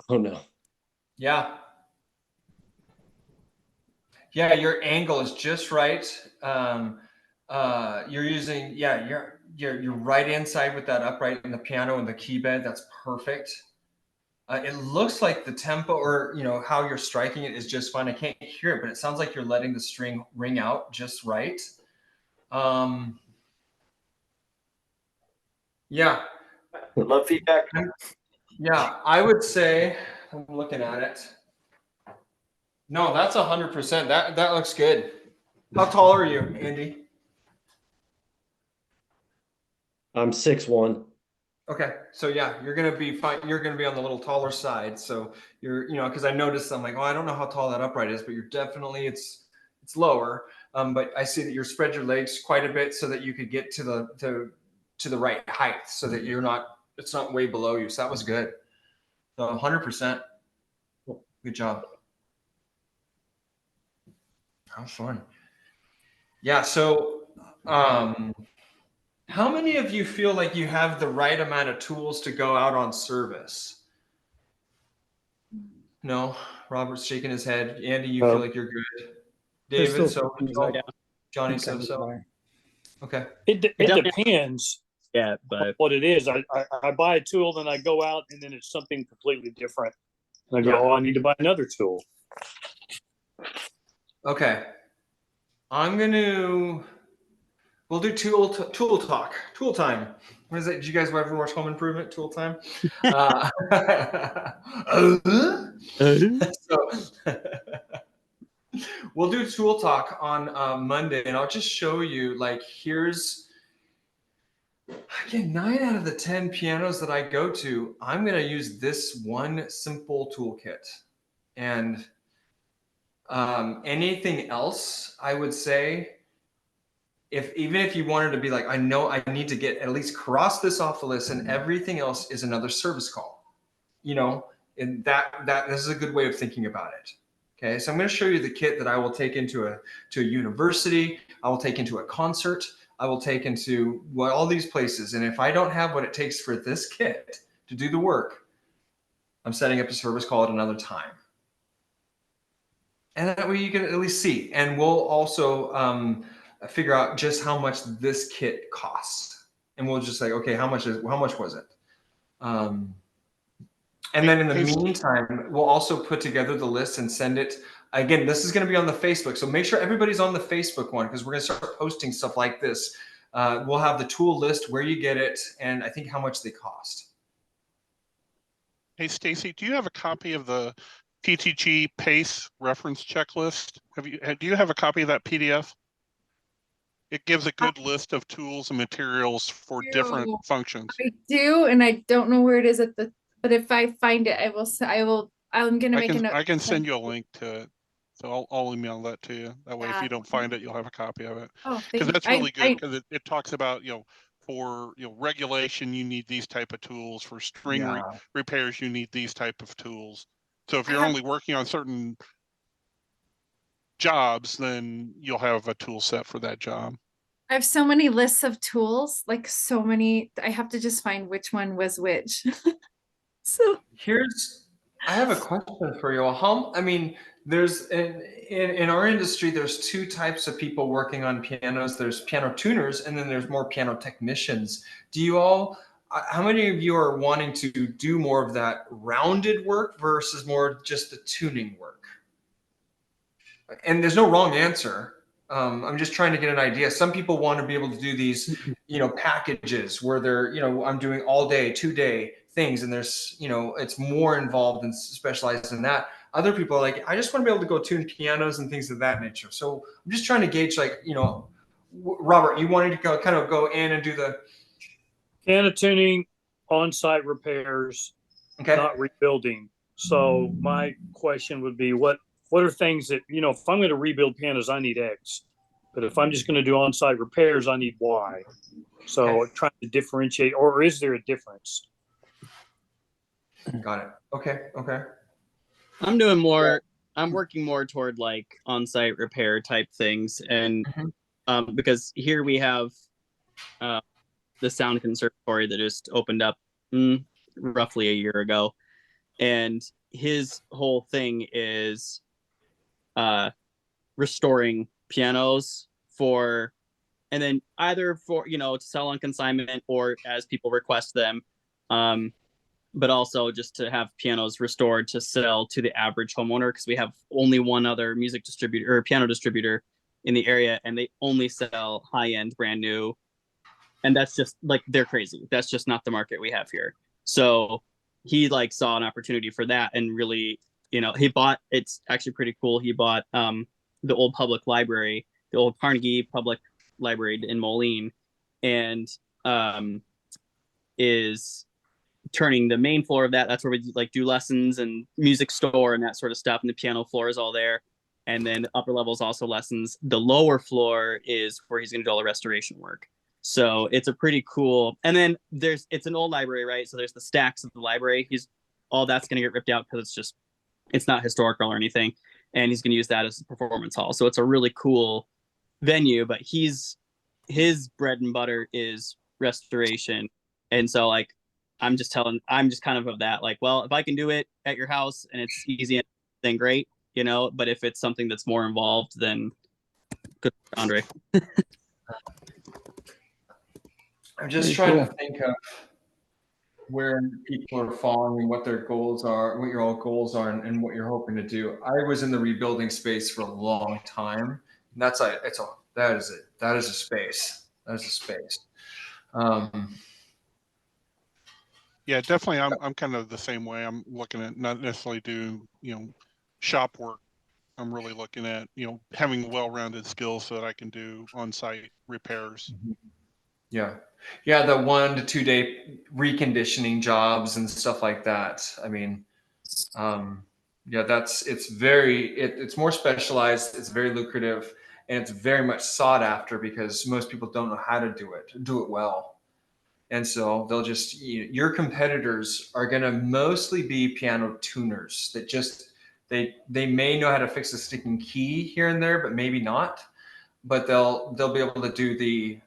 Oh no. Yeah. Yeah, your angle is just right. You're using, you're right inside with that upright in the piano and the key bed. That's perfect. It looks like the tempo or, how you're striking it is just fine. I can't hear it, but it sounds like you're letting the string ring out just right. Yeah. Love feedback. Yeah, I would say, I'm looking at it. No, that's 100%. That looks good. How tall are you, Andy? I'm 6'1". Okay, so yeah, you're gonna be fine. You're gonna be on the little taller side. So you're, because I noticed, I'm like, oh, I don't know how tall that upright is, but you're definitely it's lower. But I see that you spread your legs quite a bit so that you could get to the right height, so that it's not way below you. So that was good. So 100%. Good job. How fun. Yeah. So, how many of you feel like you have the right amount of tools to go out on service? No, Robert's shaking his head. Andy, you feel like you're good. There's David, still so things I Johnny, think I need to so. buy. Okay. It definitely- depends Yeah, but what it is. I buy a tool, then I go out, and then it's something completely different. And I go, Yeah. oh, I need to buy another tool. Okay. We'll do tool talk, tool time. What is it? Did you guys ever watch Home Improvement? Tool time. So we'll do tool talk on Monday, and I'll just show you. Like, here's again 9 out of the 10 pianos that I go to. I'm going to use this one simple toolkit, and anything else, I would say. Even if you wanted to be like, I know I need to get at least cross this off the list, and everything else is another service call, and that this is a good way of thinking about it. Okay, so I'm going to show you the kit that I will take into a university, I will take into a concert, I will take into all these places, and if I don't have what it takes for this kit to do the work, I'm setting up a service call at another time, and that way you can at least see, and we'll also figure out just how much this kit costs, and we'll just say, okay, how much was it? And then in the meantime, we'll also put together the list and send it. Again, this is going to be on the Facebook, so make sure everybody's on the Facebook one, because we're going to start posting stuff like this. We'll have the tool list, where you get it, and I think how much they cost. Hey, Stacy, do you have a copy of the PTG PACE reference checklist? Do you have a copy of that PDF? It gives a good list of tools and materials for different functions. I do, and I don't know where it is but if I find it, I'm gonna make a note. I can send you a link to it. So I'll email that to you. That way, if you don't find it, you'll have a copy of it. Oh, because that's really good, because it talks about, for regulation, you need these type of tools. For string repairs, you need these type of tools. So if you're only working on certain jobs, then you'll have a tool set for that job. I have so many lists of tools, like so many. I have to just find which one was which. So I have a question for you. There's in our industry, there's 2 types of people working on pianos. There's piano tuners, and then there's more piano technicians. How many of you are wanting to do more of that rounded work versus more just the tuning work? And there's no wrong answer. I'm just trying to get an idea. Some people want to be able to do these, packages where they're, I'm doing all day, 2-day things, and there's, it's more involved and specialized in that. Other people are like, I just want to be able to go tune pianos and things of that nature. So I'm just trying to gauge, Robert, you wanted to go in and do the Piano tuning, on-site repairs, not rebuilding. So my question would be, what are things that, if I'm going to rebuild pianos, I need X, but if I'm just going to do on-site repairs, I need Y. So trying to differentiate, or is there a difference? Got it. Okay. I'm doing more. I'm working more toward like on-site repair type things, and because here we have the Sound Conservatory that just opened up roughly a year ago, and his whole thing is restoring pianos and then either for to sell on consignment or as people request them, but also just to have pianos restored to sell to the average homeowner, because we have only one other music distributor or piano distributor in the area, and they only sell high-end brand new, and that's just they're crazy. That's just not the market we have here. So he saw an opportunity for that, and really he bought, it's actually pretty cool, he bought the old public library, the old Carnegie Public Library in Moline, and is turning the main floor of that's where we do lessons and music store and that sort of stuff, and the piano floor is all there, and then the upper level is also lessons. The lower floor is where he's going to do all the restoration work. So it's a pretty cool, and then it's an old library, right? So there's the stacks of the library. All that's going to get ripped out because it's not historical or anything. and he's going to use that as a performance hall. So it's a really cool venue, but his bread and butter is restoration. And so like, I'm just kind of that, like, well, if I can do it at your house and it's easy, then great, you know, but if it's something that's more involved, then good, Andre. I'm just trying to think of where people are falling and what their goals are, what your all goals are, and what you're hoping to do. I was in the rebuilding space for a long time. And that is a space. That is a space. Yeah, definitely. I'm kind of the same way. I'm looking at not necessarily do, shop work. I'm really looking at, having well-rounded skills so that I can do on-site repairs. Yeah. The 1 to 2 day reconditioning jobs and stuff like that. I mean, it's more specialized. It's very lucrative, and it's very much sought after because most people don't know how to do it well. And so they'll just, your competitors are going to mostly be piano tuners that just, they may know how to fix a sticking key here and there, but maybe not. But they'll be able to do the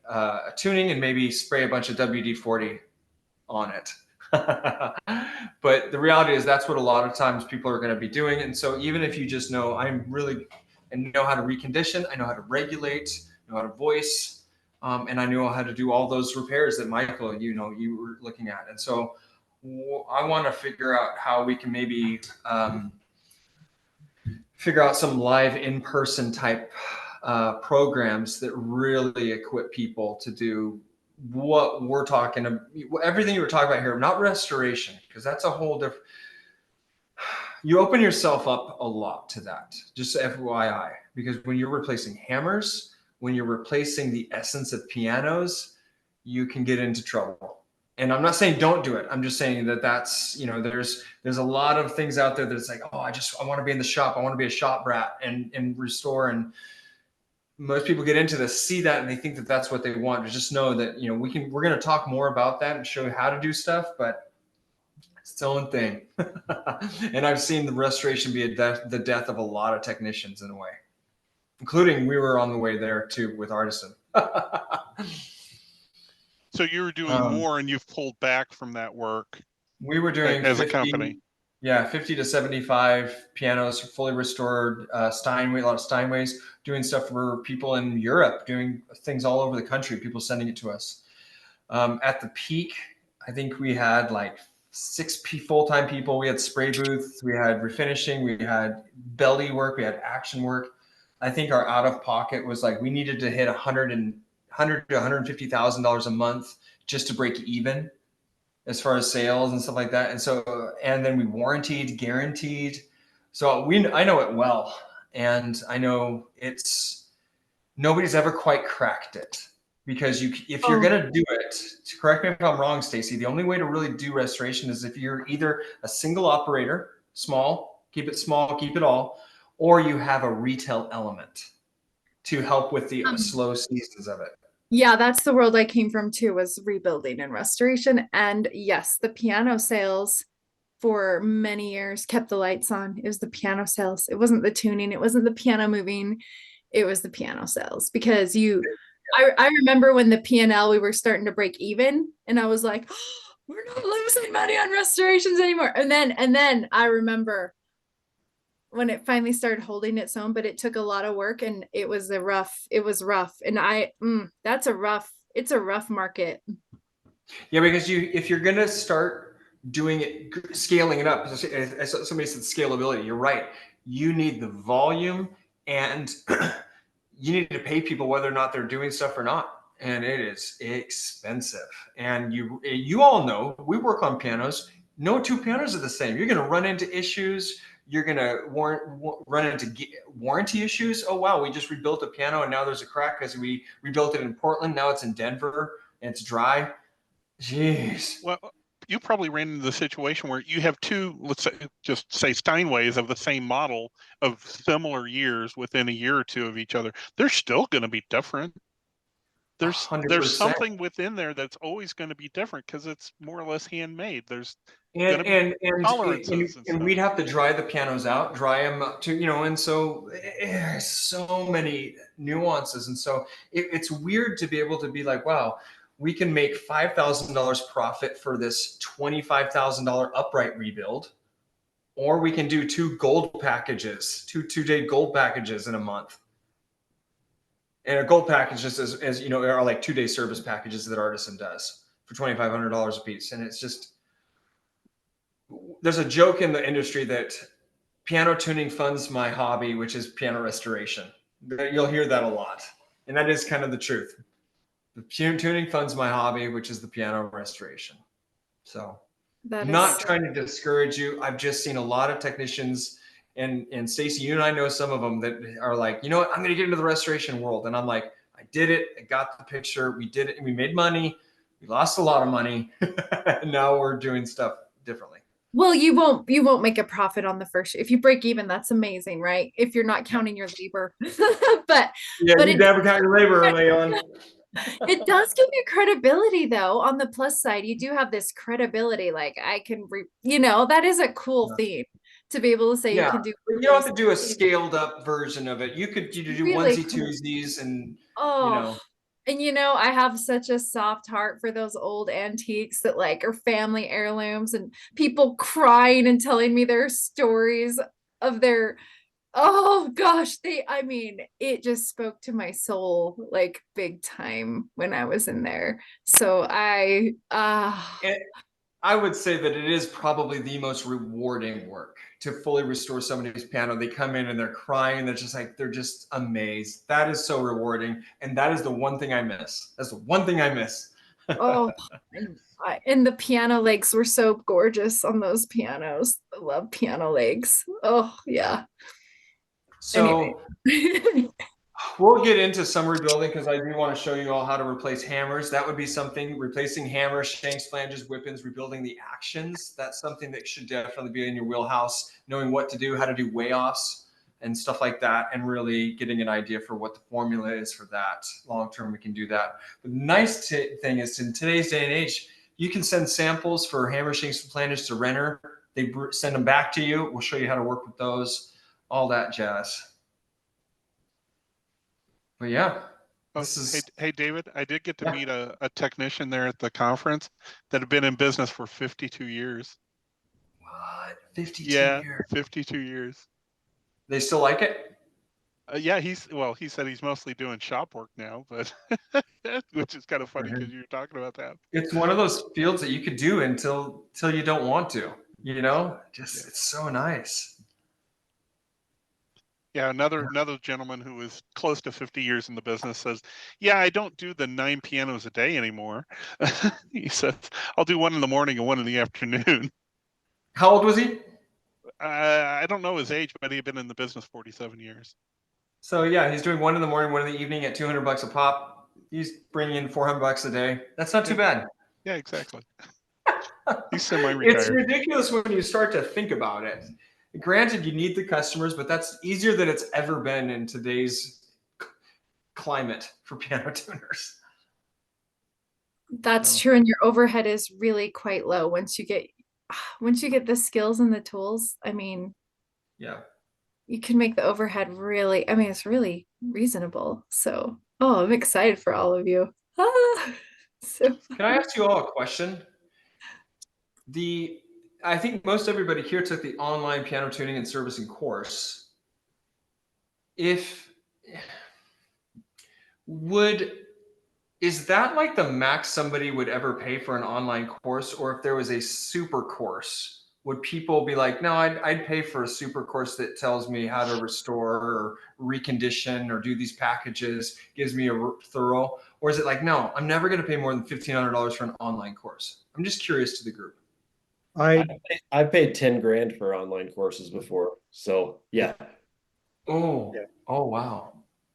tuning and maybe spray a bunch of WD-40 on it. But the reality is that's what a lot of times people are going to be doing. And so even if you just know, I know how to recondition, I know how to regulate, know how to voice, and I know how to do all those repairs that Michael, you were looking at. And so I want to figure out how we can maybe figure out some live in-person type programs that really equip people to do what we're talking about, everything you were talking about here, not restoration, because that's a whole different, you open yourself up a lot to that, just FYI, because when you're replacing hammers, when you're replacing the essence of pianos, you can get into trouble. And I'm not saying don't do it. I'm just saying that's, there's a lot of things out there that it's like, oh, I want to be in the shop. I want to be a shop brat and restore. And most people get into this, see that, and they think that that's what they want. To just know that, we're going to talk more about that and show you how to do stuff, but it's its own thing. And I've seen the restoration be the death of a lot of technicians in a way, including we were on the way there too with Artisan. So you were doing more and you've pulled back from that work. We were doing as a company. Yeah, 50 to 75 pianos, fully restored, Steinway, a lot of Steinways, doing stuff for people in Europe, doing things all over the country, people sending it to us. At the peak, I think we had like 6 full-time people. We had spray booths, we had refinishing, we had belly work, we had action work. I think our out-of-pocket was like, we needed to hit $100 to $150,000 a month just to break even as far as sales and stuff like that. And so, and then we warranted, guaranteed. So I know it well. And I know nobody's ever quite cracked it, because if you're going to do it, correct me if I'm wrong, Stacy, the only way to really do restoration is if you're either a single operator, small, keep it all, or you have a retail element to help with the slow seasons of it. Yeah, that's the world I came from too, was rebuilding and restoration. And yes, the piano sales for many years kept the lights on. It was the piano sales. It wasn't the tuning. It wasn't the piano moving. It was the piano sales, because I remember when the P&L, we were starting to break even, and I was like, oh, we're not losing money on restorations anymore. And then I remember when it finally started holding its own, but it took a lot of work, and it was rough. And it's a rough market. Yeah, because if you're going to start doing it, scaling it up, as somebody said, scalability, you're right. You need the volume, and you need to pay people whether or not they're doing stuff or not. And it is expensive. And you all know, we work on pianos. No 2 pianos are the same. You're going to run into issues. You're going to run into warranty issues. Oh, wow, we just rebuilt a piano and now there's a crack because we rebuilt it in Portland. Now it's in Denver and it's dry. Jeez. Well, you probably ran into the situation where you have 2, let's say Steinways of the same model of similar years within a year or 2 of each other. They're still going to be different. there's 100%. something within there that's always going to be different because it's more or less handmade. There's And tolerances and we'd stuff. have to dry the pianos out, dry them up to, and so so many nuances. And so it's weird to be able to be like, wow, we can make $5,000 profit for this $25,000 upright rebuild, or we can do two gold packages, two-day gold packages in a month. And a gold package just as are like 2-day service packages that Artisan does for $2,500 a piece. And it's just, there's a joke in the industry that piano tuning funds my hobby, which is piano restoration. You'll hear that a lot. And that is kind of the truth. The piano tuning funds my hobby, which is the piano restoration. So I'm not trying to discourage you. I've just seen a lot of technicians, and Stacey, you and I know some of them that are like, you know what, I'm going to get into the restoration world. And I'm like, I did it. I got the picture. We did it. And we made money. We lost a lot of money. And now we're doing stuff differently. Well, you won't make a profit on the first. If you break even, that's amazing, right? If you're not counting your labor. but you it, never count your labor early on. It does give you credibility, though. On the plus side, you do have this credibility. Like I can, that is a cool thing to be able to say you can do. You don't have to do a scaled up version of it. You could do really onesie twosies and And I have such a soft heart for those old antiques that like are family heirlooms, and people crying and telling me their stories of their, oh gosh, it just spoke to my soul like big time when I was in there. So I would say that it is probably the most rewarding work to fully restore somebody's piano. They come in and they're crying. They're just amazed. That is so rewarding. And that is the one thing I miss. That's the one thing I miss. And the piano legs were so gorgeous on those pianos. I love piano legs. Oh, yeah. So we'll get into some rebuilding because I do want to show you all how to replace hammers. That would be something, replacing hammers, shanks, flanges, whippings, rebuilding the actions. That's something that should definitely be in your wheelhouse, knowing what to do, how to do way-offs and stuff like that, and really getting an idea for what the formula is for that. Long-term, we can do that. The nice thing is, in today's day and age, you can send samples for hammer, shanks, and flanges to Renner. They send them back to you. We'll show you how to work with those, all that jazz. But yeah, hey David, I did get to meet a technician there at the conference that had been in business for 52 years. What? 52 years? 52 years. They still like it? Yeah, he said he's mostly doing shop work now, but which is kind of funny because you're talking about that. It's one of those fields that you could do until you don't want to, it's so nice. Yeah, another gentleman who is close to 50 years in the business says, yeah, I don't do the 9 pianos a day anymore. He says, I'll do one in the morning and one in the afternoon. How old was he? I don't know his age, but he had been in the business 47 years. So yeah, he's doing one in the morning, one in the evening at $200 a pop. He's bringing in $400 a day. That's not too bad. Yeah, exactly. He's semi-retired. It's ridiculous when you start to think about it. Granted, you need the customers, but that's easier than it's ever been in today's climate for piano tuners. That's true, and your overhead is really quite low once you get the skills and the tools. You can make the overhead really. It's really reasonable. So, I'm excited for all of you. Can I ask you all a question? I think most everybody here took the online piano tuning and servicing course. Is that like the max somebody would ever pay for an online course? Or if there was a super course, would people be like, no, I'd pay for a super course that tells me how to restore or recondition or do these packages, gives me a thorough? Or is it like, no, I'm never going to pay more than $1,500 for an online course? I'm just curious to the group. I paid 10 grand for online courses before. So yeah. Oh wow.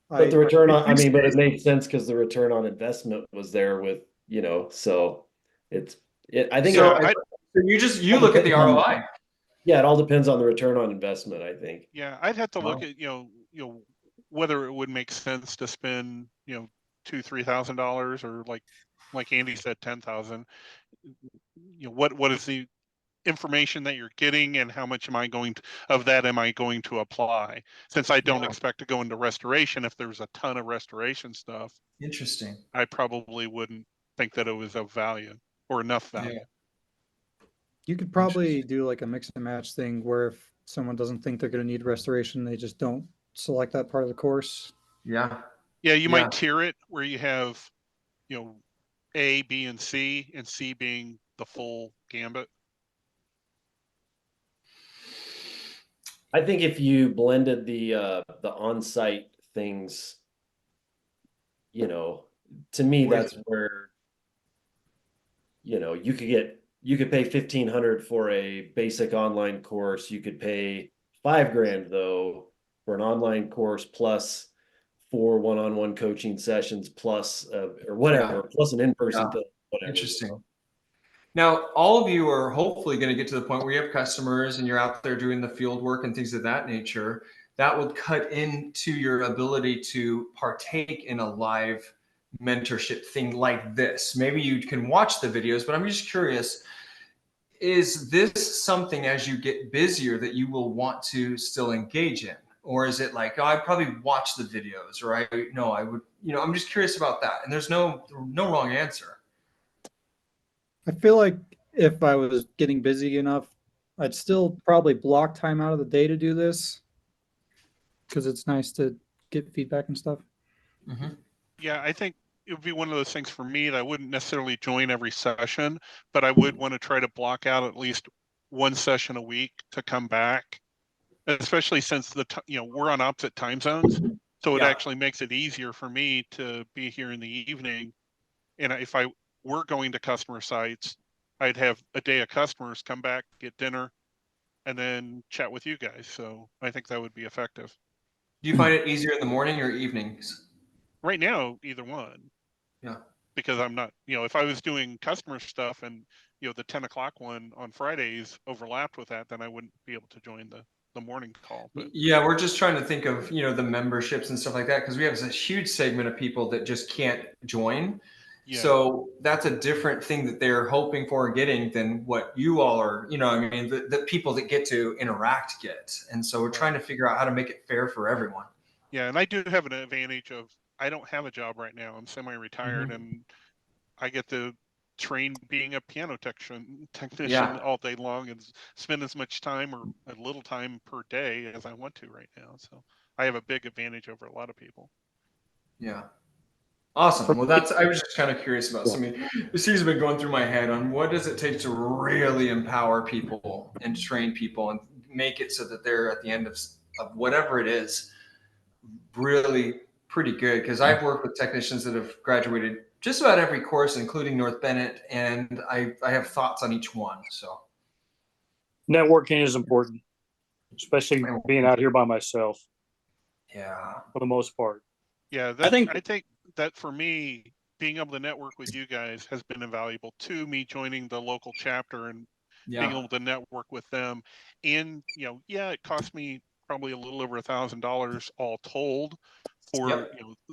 But the return on, but it made sense because the return on investment was there with, so I think. So you look at the ROI. Yeah, it all depends on the return on investment, I think. Yeah, I'd have to look at, whether it would make sense to spend, $2,000-3,000, or like Andy said, 10,000. What is the information that you're getting, and how much of that am I going to apply? Since I don't expect to go into restoration, if there's a ton of restoration stuff, Interesting. I probably wouldn't think that it was of value or enough value. You could probably do like a mix and match thing where if someone doesn't think they're going to need restoration, they just don't select that part of the course. Yeah. Yeah, you might tier it where you have, A, B, and C being the full gambit. I think if you blended the on-site things, to me that's where you could pay 1,500 for a basic online course. You could pay $5,000 though for an online course plus 4 one-on-one coaching sessions plus or whatever, plus an in-person thing, whatever. Interesting. Now, all of you are hopefully going to get to the point where you have customers and you're out there doing the field work and things of that nature. That would cut into your ability to partake in a live mentorship thing like this. Maybe you can watch the videos, but I'm just curious, is this something as you get busier that you will want to still engage in? Or is it like, oh, I probably watch the videos, or I would, I'm just curious about that. And there's no wrong answer. I feel like if I was getting busy enough, I'd still probably block time out of the day to do this because it's nice to get feedback and stuff. Mm-hmm. Yeah, I think it would be one of those things for me that I wouldn't necessarily join every session, but I would want to try to block out at least one session a week to come back, especially since we're on opposite time zones. So it actually makes it easier for me to be here in the evening. And if I were going to customer sites, I'd have a day of customers, come back, get dinner, and then chat with you guys. So I think that would be effective. Do you find it easier in the morning or evenings? Right now, either one. Yeah. Because I'm not, if I was doing customer stuff and, the 10 o'clock one on Fridays overlapped with that, then I wouldn't be able to join the morning call. But yeah, we're just trying to think of, the memberships and stuff like that, because we have this huge segment of people that just can't join. Yeah. So that's a different thing that they're hoping for and getting than what you all are, the people that get to interact get. And so we're trying to figure out how to make it fair for everyone. Yeah. And I do have an advantage of, I don't have a job right now. I'm semi-retired and I get to train being a piano technician all day long and spend as much time or a little time per day as I want to right now. So I have a big advantage over a lot of people. Yeah. Awesome. Well, I was just kind of curious about something. This has been going through my head on what does it take to really empower people and train people and make it so that they're at the end of whatever it is, really pretty good. Because I've worked with technicians that have graduated just about every course, including North Bennett, and I have thoughts on each one. So networking is important, especially being out here by myself. Yeah. For the most part. Yeah, I think that for me, being able to network with you guys has been invaluable to me joining the local chapter and being able to network with them. And, it cost me probably a little over $1,000 all told for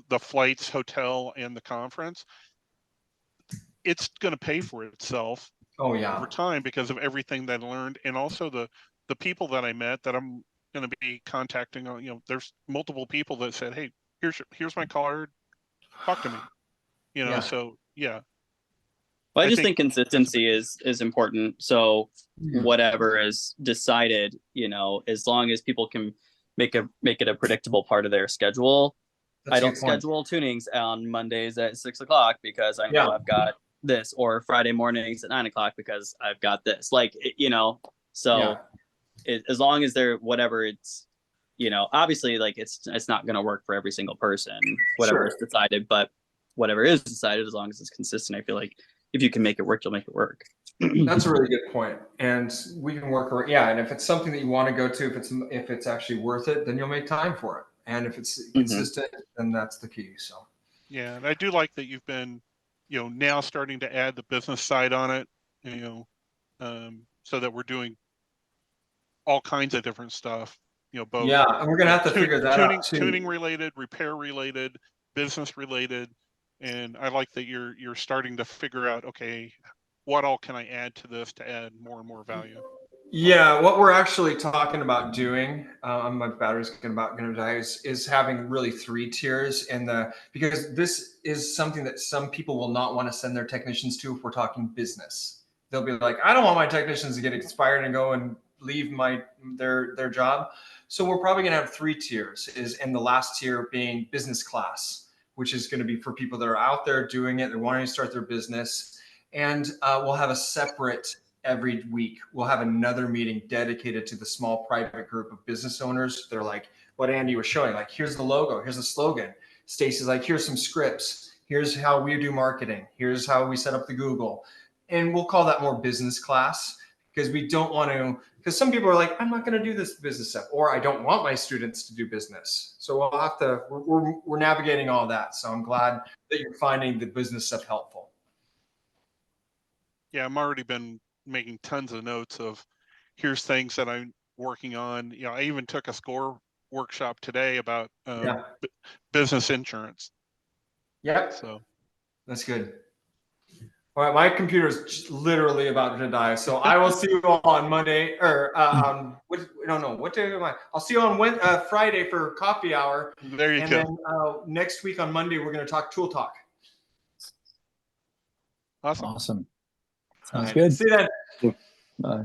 the flights, hotel, and the conference. It's going to pay for itself over time because of everything that I learned. And also the people that I met that I'm going to be contacting, there's multiple people that said, hey, here's my card, talk to me, so yeah. Well, I just think consistency is important. So whatever is decided, as long as people can make it a predictable part of their schedule. I don't schedule tunings on Mondays at 6 o'clock because I know I've got this, or Friday mornings at 9 o'clock because I've got this, as long as they're whatever it's, obviously it's not going to work for every single person, whatever is decided, but whatever is decided, as long as it's consistent, I feel like if you can make it work, you'll make it work. That's a really good point. And we can work around, and if it's something that you want to go to, if it's actually worth it, then you'll make time for it. And if it's consistent, then that's the key. So yeah, and I do like that you've been, now starting to add the business side on it, so that we're doing all kinds of different stuff, both. Yeah, and we're gonna have to figure that out too. Tuning related, repair related, business related, And I like that you're starting to figure out, okay, what all can I add to this to add more and more value? Yeah, what we're actually talking about doing, my battery's gonna die, is having really 3 tiers because this is something that some people will not want to send their technicians to if we're talking business. They'll be like, I don't want my technicians to get expired and go and leave their job. So we're probably gonna have 3 tiers, and the last tier being business class, which is gonna be for people that are out there doing it, they're wanting to start their business. And we'll have a separate every week. We'll have another meeting dedicated to the small private group of business owners. They're like what Andy was showing, like, here's the logo, here's the slogan. Stacy's like, here's some scripts. Here's how we do marketing. Here's how we set up the Google. And we'll call that more business class because we don't want to, because some people are like, I'm not going to do this business stuff, or I don't want my students to do business. So we'll have to, we're navigating all that. So I'm glad that you're finding the business stuff helpful. Yeah, I'm already been making tons of notes of here's things that I'm working on. You know, I even took a score workshop today about business insurance. Yeah. So that's good. All right, my computer is literally about to die, so I will see you all on Monday, or I don't know what day am I. I'll see you on Friday for coffee hour. There you and go. Then next week on Monday we're going to talk tool talk. Awesome. Awesome. All Sounds right, good. see you then. Bye.